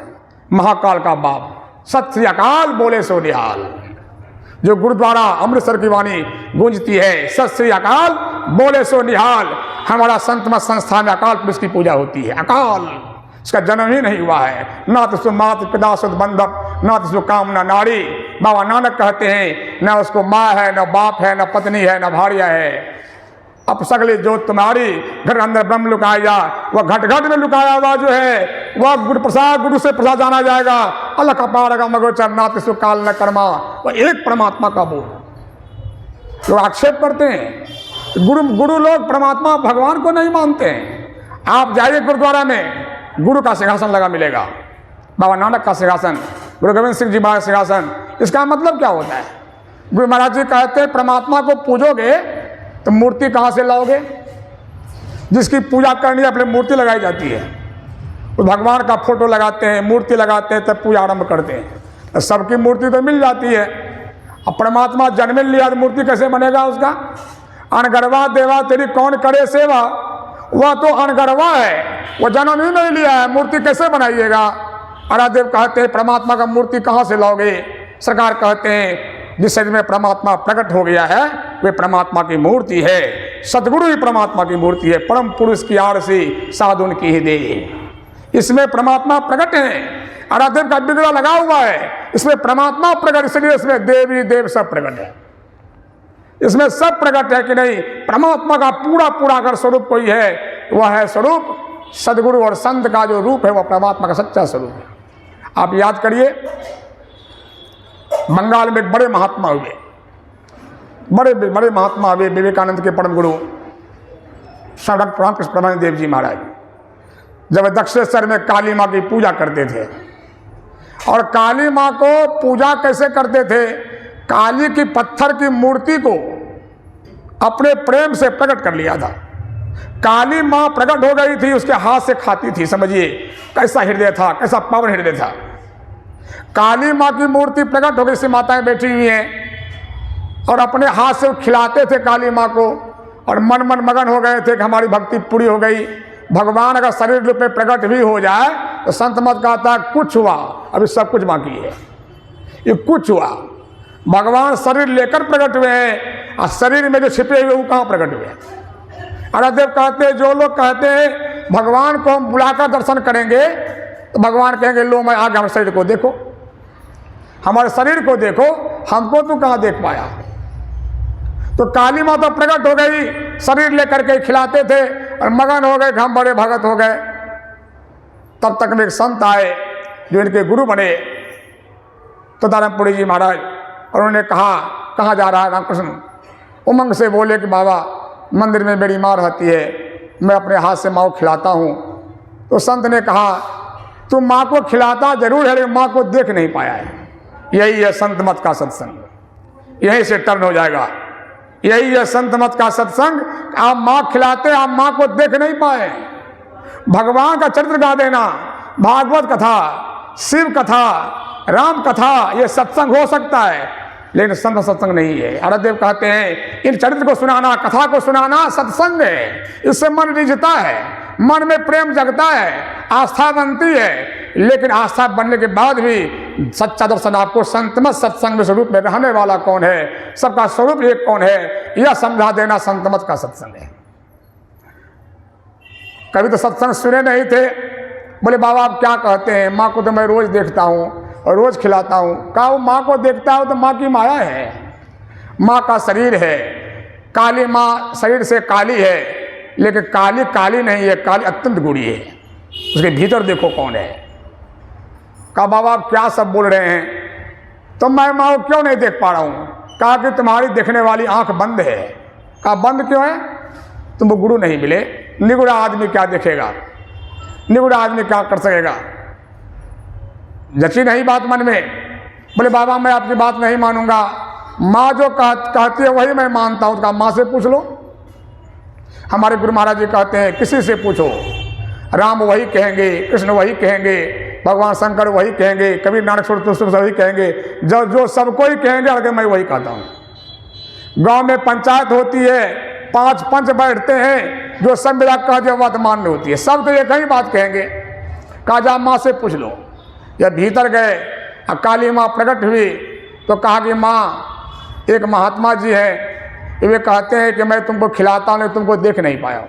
महाकाल का बाप, सत श्री अकाल बोले सो निहाल। जो गुरुद्वारा अमृतसर की वाणी गूंजती है, सत श्री अकाल बोले सो निहाल। हमारा संत मत संस्था में अकाल पुरुष की पूजा होती है। अकाल इसका जन्म ही नहीं हुआ है, ना तो उसको मात पिता सुध बंधक, ना तो उसको कामना नारी। बाबा नानक कहते हैं ना उसको माँ है, ना बाप है, ना पत्नी है, ना भारिया है। अब सगले जो तुम्हारी घर अंदर ब्रह्म लुकाया, वह घट घट में लुकाया हुआ जो है वह गुरु प्रसाद, गुरु से प्रसाद जाना जाएगा। अल्लाह का पारगा मगोचर नाथ सु काल न कर्मा। वह एक परमात्मा का बोल जो आक्षेप करते हैं। गुरु लोग परमात्मा भगवान को नहीं मानते हैं। आप जाइए गुरुद्वारा में, गुरु का सिंहासन लगा मिलेगा, बाबा नानक का सिंहासन, गुरु गोविंद सिंह जी महाराज सिंहासन। इसका मतलब क्या होता है? गुरु महाराज जी कहते हैं परमात्मा को पूजोगे तो मूर्ति कहाँ से लाओगे? जिसकी पूजा करनी है अपनी मूर्ति लगाई जाती है, तो भगवान का फोटो लगाते हैं, मूर्ति लगाते हैं, तब पूजा आरंभ करते हैं। तो सबकी मूर्ति तो मिल जाती है। अब परमात्मा जन्म लिया तो मूर्ति कैसे बनेगा उसका? अनगरवा देवा तेरी कौन करे सेवा, वह तो अनगरवा है, वह जन्म ही नहीं लिया है, मूर्ति कैसे बनाइएगा? आरादेव कहते हैं परमात्मा का मूर्ति कहाँ से लाओगे? सरकार कहते हैं जिस शरीर में परमात्मा प्रकट हो गया है वे परमात्मा की मूर्ति है। सदगुरु ही परमात्मा की मूर्ति है। परम पुरुष की आरसी साधुन की ही दे, इसमें परमात्मा प्रकट है। आराधन का बिगड़ा लगा हुआ है, इसमें परमात्मा प्रकट, इसलिए इसमें देवी देव सब प्रकट है। इसमें सब प्रकट है कि नहीं? परमात्मा का पूरा पूरा अगर स्वरूप कोई है, वह है स्वरूप सदगुरु और संत का जो रूप है वह परमात्मा का सच्चा स्वरूप है। आप याद करिए, बंगाल में एक बड़े महात्मा हुए, बड़े महात्मा हुए, विवेकानंद के परम गुरु डॉक्टर रामकृष्ण परमहंस देव जी महाराज। जब दक्षिणेश्वर में काली माँ की पूजा करते थे, और काली माँ को पूजा कैसे करते थे? काली की पत्थर की मूर्ति को अपने प्रेम से प्रकट कर लिया था। काली माँ प्रकट हो गई थी, उसके हाथ से खाती थी। समझिए कैसा हृदय था, कैसा पावन हृदय था। काली माँ की मूर्ति प्रकट हो गई, से माताएं बैठी हुई हैं और अपने हाथ से खिलाते थे काली माँ को, और मन मगन हो गए थे कि हमारी भक्ति पूरी हो गई। भगवान अगर शरीर रूप में प्रकट भी हो जाए तो संत मत कहता है कुछ हुआ, अभी सब कुछ बाकी है, ये कुछ हुआ। भगवान शरीर लेकर प्रकट हुए हैं और शरीर में जो छिपे हुए वो कहाँ प्रकट हुए? अरादेव कहते हैं जो लोग कहते हैं भगवान को हम बुलाकर दर्शन करेंगे, तो भगवान कहेंगे लो मैं आगे हमारे शरीर को देखो, हमारे शरीर को देखो, हमको तू कहाँ देख पाया? तो काली माता प्रकट हो गई, शरीर लेकर के खिलाते थे और मगन हो गए, हम बड़े भगत हो गए। तब तक में एक संत आए जो इनके गुरु बने, तो दारामपुरी जी महाराज, और उन्होंने कहा कहाँ जा रहा है रामकृष्ण? उमंग से बोले कि बाबा मंदिर में मेरी माँ रहती है, मैं अपने हाथ से माँ को खिलाता हूँ। तो संत ने कहा तू माँ को खिलाता जरूर है, लेकिन माँ को देख नहीं पाया है। यही है संत मत का सत्संग, यहीं से टर्न हो जाएगा। यही है संत मत का सत्संग। आप माँ खिलाते, आप माँ को देख नहीं पाए। भगवान का चरित्र गा देना, भागवत कथा, शिव कथा, राम कथा, ये सत्संग हो सकता है, लेकिन संत सत्संग नहीं है। आराध्य देव कहते हैं इन चरित्र को सुनाना, कथा को सुनाना सत्संग है। इससे मन रिझता है, मन में प्रेम जगता है, आस्था बनती है, लेकिन आस्था बनने के बाद भी सच्चा दर्शन आपको संतमत सत्संग स्वरूप में रहने वाला कौन है, सबका स्वरूप एक कौन है, यह समझा देना संतमत का सत्संग है। कभी तो सत्संग सुने नहीं थे, बोले बाबा आप क्या कहते हैं, माँ को तो मैं रोज देखता हूँ और रोज खिलाता हूँ। कहा वो माँ को देखता हो तो माँ की माया है, माँ का शरीर है, काली माँ शरीर से काली है, लेकिन काली काली नहीं है, काली अत्यंत गुड़ी है, उसके भीतर देखो कौन है। कहा बाबा आप क्या सब बोल रहे हैं, तो मैं माँ को क्यों नहीं देख पा रहा हूँ। कहा कि तुम्हारी देखने वाली आंख बंद है। कहा बंद क्यों है, तुमको गुरु नहीं मिले, निगुड़ा आदमी क्या देखेगा, निगुड़ा आदमी क्या कर सकेगा। जची नहीं बात मन में। बोले बाबा मैं आपकी बात नहीं मानूंगा, माँ जो कहती है वही मैं मानता हूँ। कहा माँ से पूछ लो। हमारे गुरु महाराज जी कहते हैं किसी से पूछो, राम वही कहेंगे, कृष्ण वही कहेंगे, भगवान शंकर वही कहेंगे, कबीर नानक सुरतुष्ट वही कहेंगे, जो सबको ही कहेंगे, अगर मैं वही कहता हूँ। गांव में पंचायत होती है, 5 पंच बैठते हैं, जो सब मेरा कह दिया बात मान में होती है, सब तो एक ही बात कहेंगे। कहा जा माँ से पूछ लो। या भीतर गए, काली माँ प्रकट हुई तो कहा कि माँ एक महात्मा जी हैं, वे कहते हैं कि मैं तुमको खिलाता हूँ, तुमको देख नहीं पाया।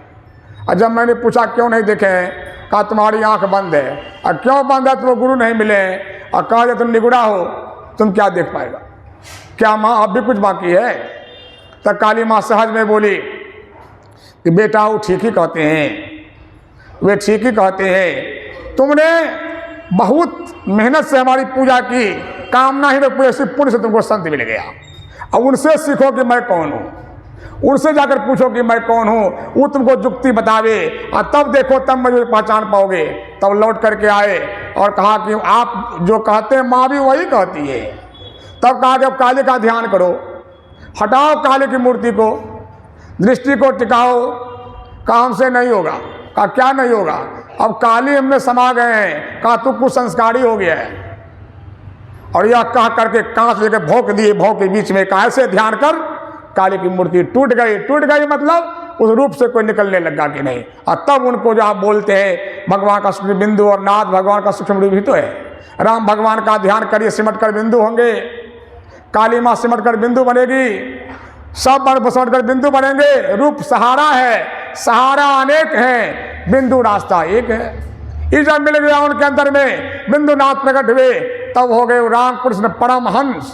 और जब मैंने पूछा क्यों नहीं देखे हैं, कहा तुम्हारी आंख बंद है। और क्यों बंद है, तुमको गुरु नहीं मिले हैं। और कहा जब तुम निगुड़ा हो तुम क्या देख पाएगा, क्या माँ अब भी कुछ बाकी है। तब काली माँ सहज में बोली कि बेटा वो ठीक ही कहते हैं, वे ठीक ही कहते हैं, तुमने बहुत मेहनत से हमारी पूजा की, कामना ही में पूरे से पुण्य से तुमको संत मिल गया। अब उनसे सीखो कि मैं कौन हूँ, उनसे जाकर पूछो कि मैं कौन हूँ, वो तुमको जुक्ति बतावे, और तब देखो तब मुझे पहचान पाओगे। तब लौट करके आए और कहा कि आप जो कहते हैं माँ भी वही कहती है। तब कहा कि अब काली का ध्यान करो, हटाओ काली की मूर्ति को, दृष्टि को टिकाओ। काम से नहीं होगा। कहा क्या नहीं होगा, अब काली हमने समा गए हैं। कहा तू कुछ संस्कारी हो गया है। और यह कह करके कांच लेकर भौंक दिए, भौंक के बीच में कहा ऐसे ध्यान कर, काली की मूर्ति टूट गई। टूट गई मतलब उस रूप से कोई निकलने लगा कि नहीं। और तब उनको जो आप बोलते हैं भगवान का सूक्ष्म बिंदु और नाथ भगवान का सूक्ष्म रूप ही तो है। राम भगवान का ध्यान करिए, सिमट कर बिंदु होंगे, काली माँ सिमट कर बिंदु बनेगी, सब सिमट कर बिंदु बनेंगे। रूप सहारा है, सहारा अनेक है, बिंदु रास्ता एक है। ये जब मिल गया उनके अंदर में, बिंदु नाथ प्रकट हुए, तब हो गए राम कृष्ण परमहंस।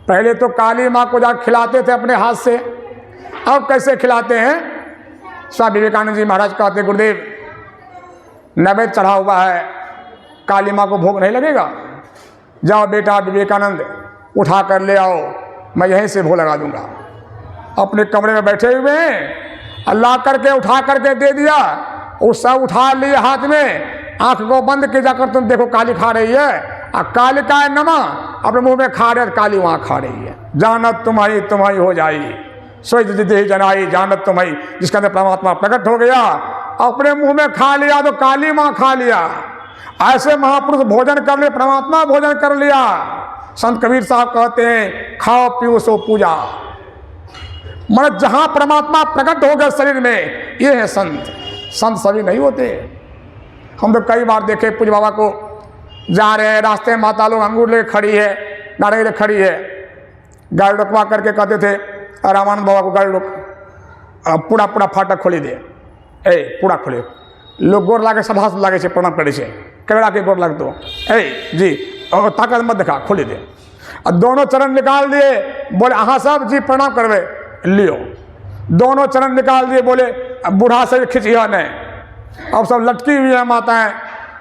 पहले तो काली माँ को जा खिलाते थे अपने हाथ से, अब कैसे खिलाते हैं। स्वामी विवेकानंद जी महाराज कहते गुरुदेव नैवेद्य चढ़ा हुआ है, काली माँ को भोग नहीं लगेगा, जाओ बेटा विवेकानंद उठा कर ले आओ, मैं यहीं से भोग लगा दूंगा। अपने कमरे में बैठे हुए हैं, अल्लाह करके उठा करके दे दिया, उस सब उठा लिए हाथ में, आंख को बंद किए, जाकर तुम देखो काली खा रही है, और काली का नमा अपने मुंह में खा रहे, काली वहाँ खा रही है। जानत तुम्हारी हो जाई, सोई जिदे जनाई, जानत तुम्हारी, जिसके अंदर परमात्मा प्रकट हो गया, अपने मुंह में खा लिया तो काली माँ खा लिया। ऐसे महापुरुष भोजन कर ले, परमात्मा भोजन कर लिया। संत कबीर साहब कहते हैं खाओ पियो सो पूजा, मतलब जहां परमात्मा प्रकट हो गए शरीर में, ये है संत। संत सभी नहीं होते। हम तो कई बार देखे पूज बाबा को जा रहे हैं, रास्ते में माता लोग अंगूर लेकर खड़ी है, नारियल लेकर खड़ी है, गाड़ी रुकवा करके कहते थे रामानंद बाबा को गाड़ी रोक, पूरा पूरा फाटक खोली दे, ए पूरा खोले। लोग गोर लागे सभा लागे से प्रणाम करे से, केड़ा के गोर लाग तो ए जी और ताकत मत दिखा, खोली दे। और दोनों चरण निकाल दिए, बोले अहाँ सब जी प्रणाम करवे लियो। दोनों चरण निकाल दिए, बोले बूढ़ा से खिंचिया नहीं। अब सब लटकी हुई है माताएं,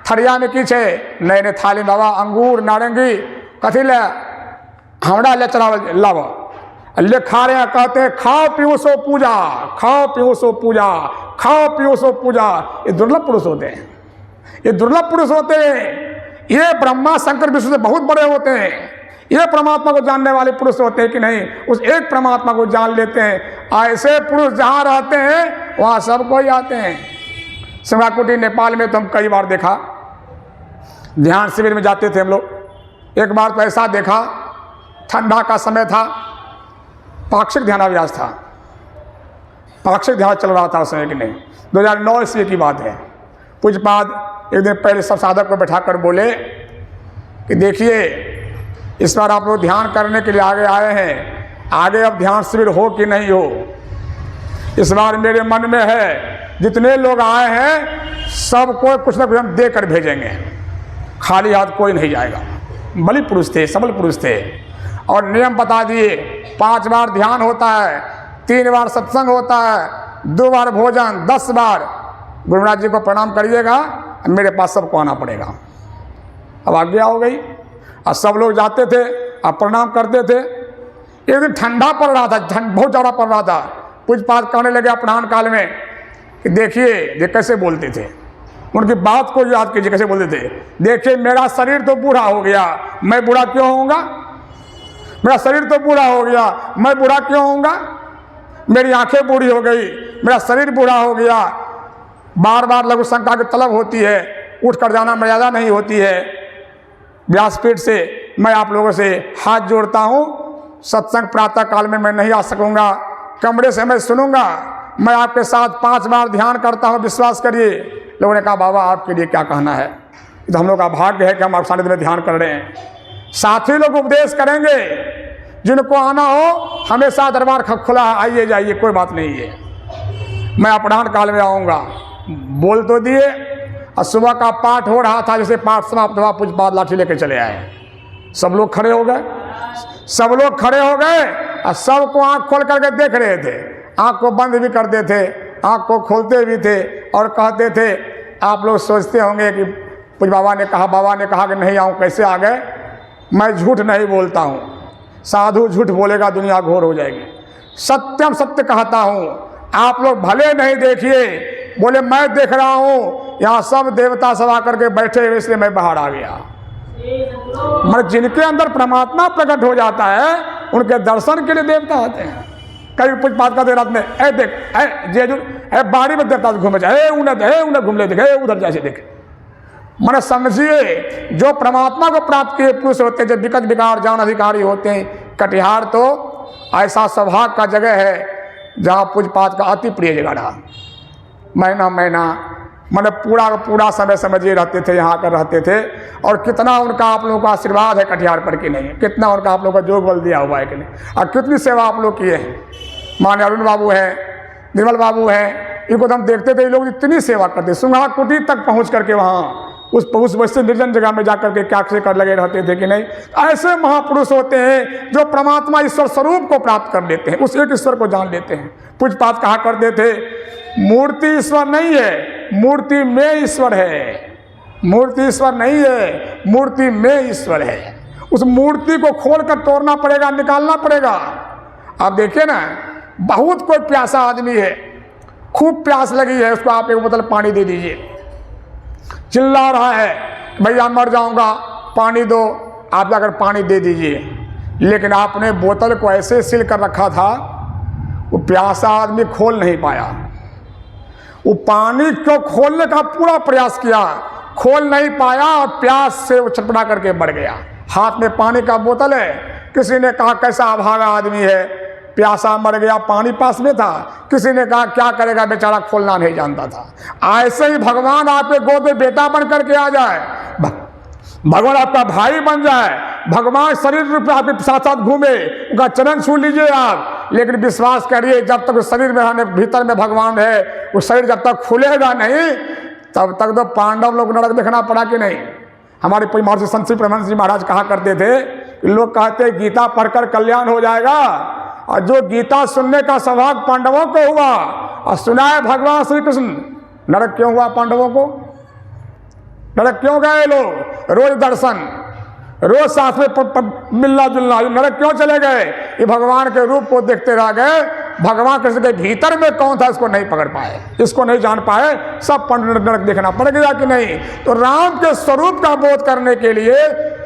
थरिया में की छे नए नए थाली बाबा अंगूर नारंगी कथी ले हमरा ले चला लावा ले खा रहे हैं। कहते हैं खाओ पियो सो पूजा, खाओ पियो सो पूजा, खाओ पियो सो पूजा। ये दुर्लभ पुरुष होते हैं, ये दुर्लभ पुरुष होते हैं। ये ब्रह्मा शंकर विष्णु से बहुत बड़े होते हैं। ये परमात्मा को जानने वाले पुरुष होते हैं कि नहीं, उस एक परमात्मा को जान लेते हैं। ऐसे पुरुष जहाँ रहते हैं वहाँ सबको ही आते हैं। सिंगाकुटी नेपाल में तो हम कई बार देखा, ध्यान शिविर में जाते थे हम लोग। एक बार तो ऐसा देखा, ठंडा का समय था, पाक्षिक ध्यानाभ्यास था, पाक्षिक ध्यान चल रहा था उस समय कि नहीं, 2009 ईस्वी की बात है। पूज्यपाद एक दिन पहले सब साधक को बैठाकर बोले कि देखिए इस बार आप लोग ध्यान करने के लिए आगे आए हैं, आगे अब ध्यान शिविर हो कि नहीं हो, इस बार मेरे मन में है जितने लोग आए हैं सबको कुछ ना कुछ हम दे कर भेजेंगे, खाली हाथ कोई नहीं जाएगा। बलि पुरुष थे, सबल पुरुष थे, और नियम बता दिए 5 बार ध्यान होता है, 3 बार सत्संग होता है, 2 बार भोजन, 10 बार गुरु महाराज जी को प्रणाम करिएगा, मेरे पास सबको आना पड़ेगा। अब आज्ञा हो गई और सब लोग जाते थे, अब प्रणाम करते थे। एक दिन ठंडा पड़ रहा था, बहुत ज़्यादा पड़ रहा था। पूज्यपाद कहने लगे अपराह्न काल में कि देखिए ये कैसे बोलते थे, उनकी बात को याद कीजिए कैसे बोलते थे। देखिए मेरा शरीर तो बूढ़ा हो गया, मैं बूढ़ा क्यों होऊंगा, मेरा शरीर तो बूढ़ा हो गया, मैं बूढ़ा क्यों होऊंगा, मेरी आंखें बूढ़ी हो गई, मेरा शरीर बूढ़ा हो गया, बार बार लघु शंका की तलब होती है, उठ कर जाना मर्यादा नहीं होती है। व्यासपीठ से मैं आप लोगों से हाथ जोड़ता हूँ, सत्संग प्रातः काल में मैं नहीं आ सकूँगा, कमरे से मैं सुनूंगा, मैं आपके साथ 5 बार ध्यान करता हूँ, विश्वास करिए। लोगों ने कहा बाबा आपके लिए क्या कहना है, तो हम लोग का भाग्य है कि हम आप सानिध्य में ध्यान कर रहे हैं। साथी लोग उपदेश करेंगे, जिनको आना हो हमेशा दरबार खुला है, आइए जाइए, कोई बात नहीं है। मैं अपराह्न काल में आऊँगा, बोल तो दिए, और सुबह का पाठ हो रहा था, जैसे पाठ समाप्त हुआ पूज्यपाद लाठी लेके चले आए, सब लोग खड़े हो गए, सब लोग खड़े हो गए और सबको आँख खोल करके देख रहे थे, आँख को बंद भी करते थे, आँख को खोलते भी थे, और कहते थे आप लोग सोचते होंगे कि पूज्य बाबा ने कहा कि नहीं आऊँ, कैसे आ गए। मैं झूठ नहीं बोलता हूँ, साधु झूठ बोलेगा दुनिया घोर हो जाएगी, सत्यम सत्य कहता हूँ। आप लोग भले नहीं देखिए, बोले मैं देख रहा हूँ, यहाँ सब देवता सब आकर के बैठे हुए, इसलिए मैं बाहर आ गया। मगर जिनके अंदर परमात्मा प्रकट हो जाता है उनके दर्शन के लिए देवता आते हैं। कई पूज्यपाद का रात में ए देख जेजू बाड़ी में देवता घूमे जाए, उन्हें घूम ले देखे, उधर जैसे देखे। मन समझिए जो परमात्मा को प्राप्त किए पुरुष होते हैं, जो विकट विकार जान अधिकारी होते हैं। कटिहार तो ऐसा सौभाग्य का जगह है जहाँ पूज्यपाद का अति प्रिय जगह रहा। महीना मैंने पूरा समय समझिए रहते थे, यहाँ आकर रहते थे। और कितना उनका आप लोगों का आशीर्वाद है कटिहार पर कि नहीं, कितना उनका आप लोगों का जोग बल दिया हुआ है कि नहीं, और कितनी सेवा आप लोग किए हैं। माने अरुण बाबू हैं, निर्मल बाबू हैं, इनको तो हम देखते थे, ये लोग इतनी सेवा करते, सुंघा कुटी तक पहुँच करके वहाँ उस वैसे निर्जन जगह में जाकर के क्या कर लगे रहते थे कि नहीं। ऐसे महापुरुष होते हैं जो परमात्मा ईश्वर स्वरूप को प्राप्त कर लेते हैं, उस एक ईश्वर को जान लेते हैं। पूज्यपाद कहा करते थे मूर्ति ईश्वर नहीं है, मूर्ति में ईश्वर है। मूर्ति ईश्वर नहीं है, मूर्ति में ईश्वर है। उस मूर्ति को खोल कर तोड़ना पड़ेगा, निकालना पड़ेगा। आप देखिए ना, बहुत कोई प्यासा आदमी है, खूब प्यास लगी है, उसको आप 1 बोतल पानी दे दीजिए, चिल्ला रहा है भैया मर जाऊंगा, पानी दो, आप जाकर पानी दे दीजिए। लेकिन आपने बोतल को ऐसे सील कर रखा था, वो प्यासा आदमी खोल नहीं पाया। वो पानी को खोलने का पूरा प्रयास किया, खोल नहीं पाया, और प्यास से वो छटपटा करके बढ़ गया। हाथ में पानी का बोतल है, किसी ने कहा कैसा अभागा आदमी है, प्यासा मर गया, पानी पास में था। किसी ने कहा क्या करेगा बेचारा, खोलना नहीं जानता था। ऐसे ही भगवान आपके गोद में बेटा बन करके आ जाए, भगवान आपका भाई बन जाए, भगवान शरीर रूप में आपके साथ साथ घूमे, उनका चरण छू लीजिए आप। लेकिन विश्वास करिए, जब तक शरीर में रहने, भीतर में भगवान है, वो शरीर जब तक खुलेगा नहीं, तब तक तो पांडव लोग नरक देखना पड़ा कि नहीं। हमारे कोई महर्षि संत श्री परमानंद जी महाराज कहा करते थे, लोग कहते गीता पढ़कर कल्याण हो जाएगा, और जो गीता सुनने का सौभाग्य पांडवों को हुआ और सुनाए भगवान श्री कृष्ण, नरक क्यों हुआ पांडवों को? नरक क्यों गए लोग? रोज दर्शन, रोज साथ में मिलना जुलना, नरक क्यों चले गए? ये भगवान के रूप को देखते रह गए। भगवान कृष्ण के भीतर में कौन था इसको नहीं पकड़ पाए, इसको नहीं जान पाए। सब पंडित नरक देखना पड़ गया कि नहीं। तो राम के स्वरूप का बोध करने के लिए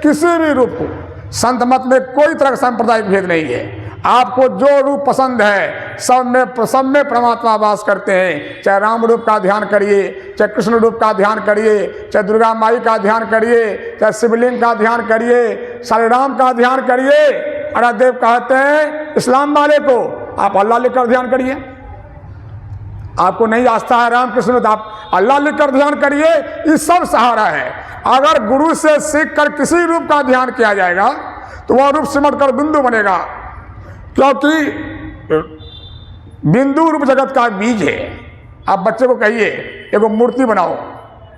किसी भी रूप को, संत मत में कोई तरह का सांप्रदायिक भेद नहीं है। आपको जो रूप पसंद है, सब में परमात्मा वास करते हैं। चाहे राम रूप का ध्यान करिए, चाहे कृष्ण रूप का ध्यान करिए, चाहे दुर्गा माई का ध्यान करिए, चाहे शिवलिंग का ध्यान करिए, सारे राम का ध्यान करिए। अरादेव कहते हैं इस्लाम वाले को, आप अल्लाह लेकर ध्यान करिए, आपको नहीं आस्था है राम कृष्ण तो आप अल्लाह लिख कर ध्यान करिए, ये सब सहारा है। अगर गुरु से सीख कर किसी रूप का ध्यान किया जाएगा तो वह रूप सिमट कर बिंदु बनेगा, क्योंकि बिंदु रूप जगत का बीज है। आप बच्चे को कहिए एगो मूर्ति बनाओ,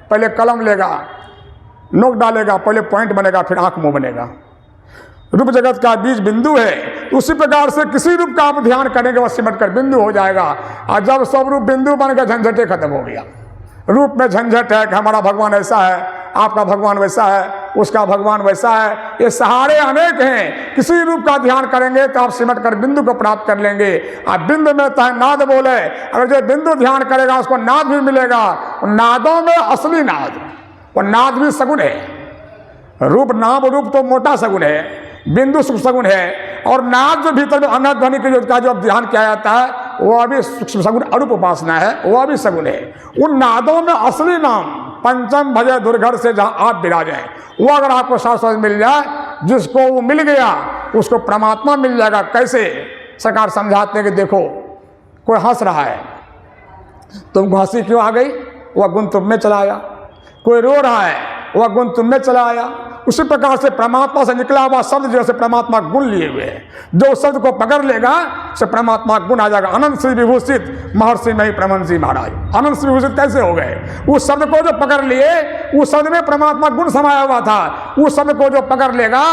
पहले कलम लेगा, नोक डालेगा, पहले पॉइंट बनेगा, फिर आंख मुंह बनेगा। रूप जगत का बीज बिंदु है। उसी प्रकार से किसी रूप का आप ध्यान करेंगे वह सिमट कर बिंदु हो जाएगा। और जब सब रूप बिंदु बन गया, झंझटे खत्म हो गया। रूप में झंझट है कि हमारा भगवान ऐसा है, आपका भगवान वैसा है, उसका भगवान वैसा है, ये सहारे अनेक हैं। किसी रूप का ध्यान करेंगे तो आप सिमट कर बिंदु को प्राप्त कर लेंगे। आप बिंदु में चाहे नाद बोले, अगर जो बिंदु ध्यान करेगा उसको नाद भी मिलेगा। नादों में असली नाद, और नाद भी सगुन है। रूप नाम रूप तो मोटा सगुन है, बिंदु सूक्ष्म सगुन है, और नाद जो भीतर में अनंत ध्वनि का जो ध्यान किया जाता है वह भी सूक्ष्म सगुन अरूप उपासना है, वह भी सगुन है। उन नादों में असली नाम पंचम भजे दुर्घर से जहाँ आप विराजें, वो अगर आपको शास्त्र मिल जाए, जिसको वो मिल गया उसको परमात्मा मिल जाएगा। कैसे? सरकार समझाते हैं कि देखो कोई हंस रहा है, तुमको हंसी क्यों आ गई? वह गुण तुम में चला आया। कोई रो रहा है, वह गुण तुम में चला आया। उसी प्रकार से परमात्मा से निकला हुआ शब्द जैसे परमात्मा गुण लिए हुए है, जो शब्द को पकड़ लेगा से परमात्मा गुण आ जाएगा। अनंत श्री विभूषित महर्षि नहीं प्रमन जी महाराज। अनंत श्री विभूषित कैसे हो गए? उस शब्द को जो पकड़ लिए, उस शब्द में परमात्मा गुण समाया हुआ था। उस शब्द को जो पकड़ लेगा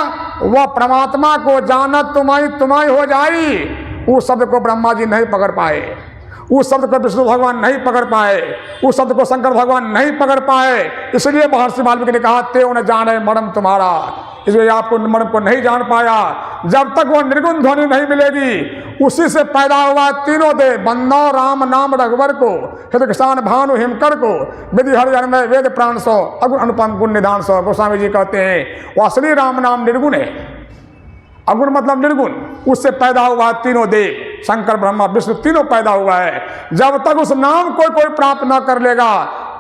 वह परमात्मा को जानत तुम्हारी तुम्हारी हो जाई। उस शब्द को ब्रह्मा जी नहीं पकड़ पाए, उस शब्द को विष्णु भगवान नहीं पकड़ पाए, उस शब्द को शंकर भगवान नहीं पकड़ पाए। इसलिए महर्षि वाल्मीकि ने कहा ते न जाने मर्म तुम्हारा। इसलिए आपको मर्म को नहीं जान पाया। जब तक वो निर्गुण ध्वनि नहीं मिलेगी, उसी से पैदा हुआ तीनों दे बंदो राम नाम रघुवर को, हित किसान भानु हिमकर को, विधि हर जन्म वेद प्राण सो अगुण अनुपम गुण निधान सो। गोस्वामी जी कहते हैं वो असली राम नाम निर्गुण है। अगुण मतलब निर्गुण। उससे पैदा हुआ तीनों देव, शंकर ब्रह्मा विष्णु तीनों पैदा हुआ है। जब तक उस नाम को कोई प्राप्त न कर लेगा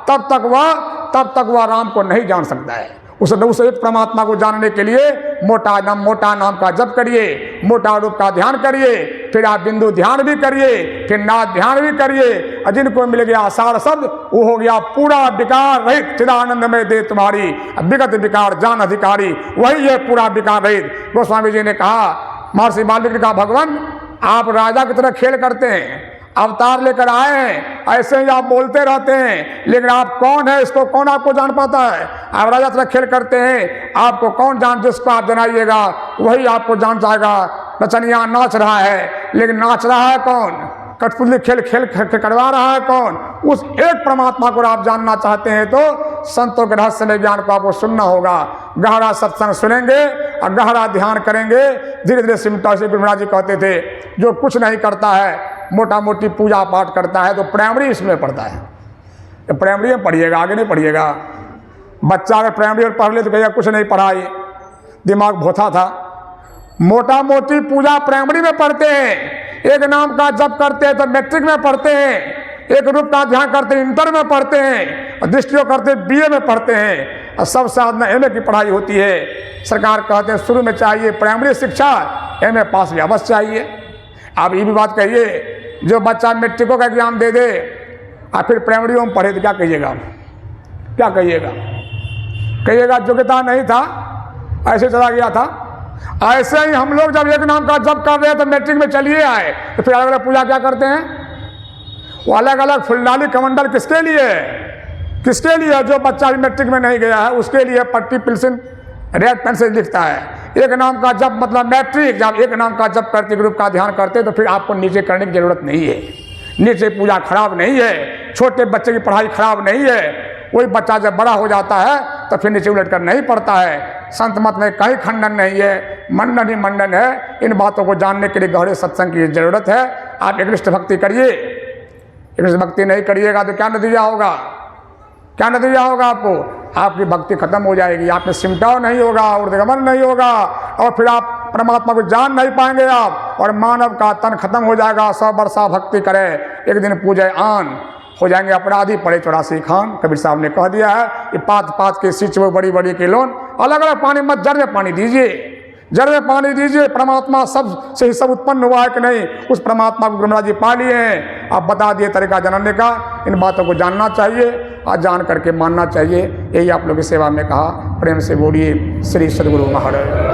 तब तक वह राम को नहीं जान सकता है। उस एक परमात्मा को जानने के लिए मोटा नाम का जप करिए, मोटा रूप का ध्यान करिए, फिर आप बिंदु ध्यान भी करिए, फिर नाद ध्यान भी करिए। और जिनको मिल गया सार शब्द, वो हो गया पूरा विकार रहित चिदानंद में दे तुम्हारी विगत विकार जान अधिकारी। वही है पूरा विकार रहित। गोस्वामी जी ने कहा, महर्षि वाल्मीकि का भगवान आप राजा की तरह खेल करते हैं, अवतार लेकर आए हैं, ऐसे ही आप बोलते रहते हैं, लेकिन आप कौन है इसको कौन आपको जान पाता है? आप राजा तरह खेल करते हैं, आपको कौन जान? जिसको आप जनाइएगा वही आपको जान जाएगा। नचनिया नाच रहा है, लेकिन नाच रहा है कौन? कठपुतली खेल करवा रहा है कौन? उस एक परमात्मा को आप जानना चाहते हैं तो संतों के रहस्यमय ज्ञान को आपको सुनना होगा। गहरा सत्संग सुनेंगे और गहरा ध्यान करेंगे, धीरे धीरे सिमटा। से महाराज जी कहते थे जो कुछ नहीं करता है, मोटा मोटी पूजा पाठ करता है, तो प्राइमरी इसमें पढ़ता है। तो प्राइमरी में पढ़िएगा, आगे नहीं पढ़िएगा। बच्चा अगर प्राइमरी में पढ़ ले तो कहेगा कुछ नहीं पढ़ा, ये दिमाग भोथा था। मोटा मोटी पूजा प्राइमरी में पढ़ते हैं, एक नाम का जप करते हैं तो मैट्रिक में पढ़ते हैं, एक रूप का ध्यान करते हैं इंटर में पढ़ते हैं, और दृष्टियों करते बीए में पढ़ते हैं, और सबसे ज्यादा एमए की पढ़ाई होती है। सरकार कहते हैं शुरू में चाहिए प्राइमरी शिक्षा, एमए पास भी अवश्य चाहिए। आप ये भी बात कहिए, जो बच्चा मैट्रिकों का एग्जाम दे दे और फिर प्राइमरी में पढ़े तो क्या कहिएगा? क्या कहिएगा? कहिएगा योग्यता नहीं था, ऐसे चला गया था। ऐसे ही हम लोग जब एक नाम का जप कर रहे हैं तो मैट्रिक में चलिए आए, तो फिर अलग अलग पूजा क्या करते हैं? वो अलग अलग फुलडाली कमंडल किसके लिए? किसके लिए? जो बच्चा भी मैट्रिक में नहीं गया है उसके लिए पट्टी पेंसिल रेड पेन से लिखता है। एक नाम का जप मतलब मैट्रिक। जब एक नाम का जप करते, ग्रुप का ध्यान करते, तो फिर आपको नीचे करने की जरूरत नहीं है। नीचे पूजा खराब नहीं है, छोटे बच्चे की पढ़ाई खराब नहीं है। वही बच्चा जब बड़ा हो जाता है तो फिर नीचे उलट कर नहीं पढ़ता है। संत मत में कहीं खंडन नहीं है, मंडन ही मंडन है। इन बातों को जानने के लिए गहरे सत्संग की जरूरत है। आप एकनिष्ठ भक्ति करिए, एकनिष्ठ भक्ति नहीं करिएगा तो क्या नतीजा होगा? क्या नतीजा होगा? आपकी भक्ति खत्म हो जाएगी, आप में सिमटाव नहीं होगा, ऊर्ध्वगमन नहीं होगा, और फिर आप परमात्मा को जान नहीं पाएंगे आप, और मानव का तन खत्म हो जाएगा। 100 वर्षा भक्ति करे, एक दिन पूजे आन, हो जाएंगे अपराधी पड़े 84 खान। कबीर साहब ने कह दिया है कि पात पात के सिंच वो बड़ी बड़ी के लोन। अलग अलग पानी मत, जर में पानी दीजिए। जल में पानी दीजिए, परमात्मा सब से ही सब उत्पन्न हुआ है कि नहीं, उस परमात्मा को गुरु महाराज जी पा लिए हैं। आप बता दिए तरीका जानने का, इन बातों को जानना चाहिए और जान करके मानना चाहिए। यही आप लोग की सेवा में कहा। प्रेम से बोलिए श्री सद्गुरु महाराज।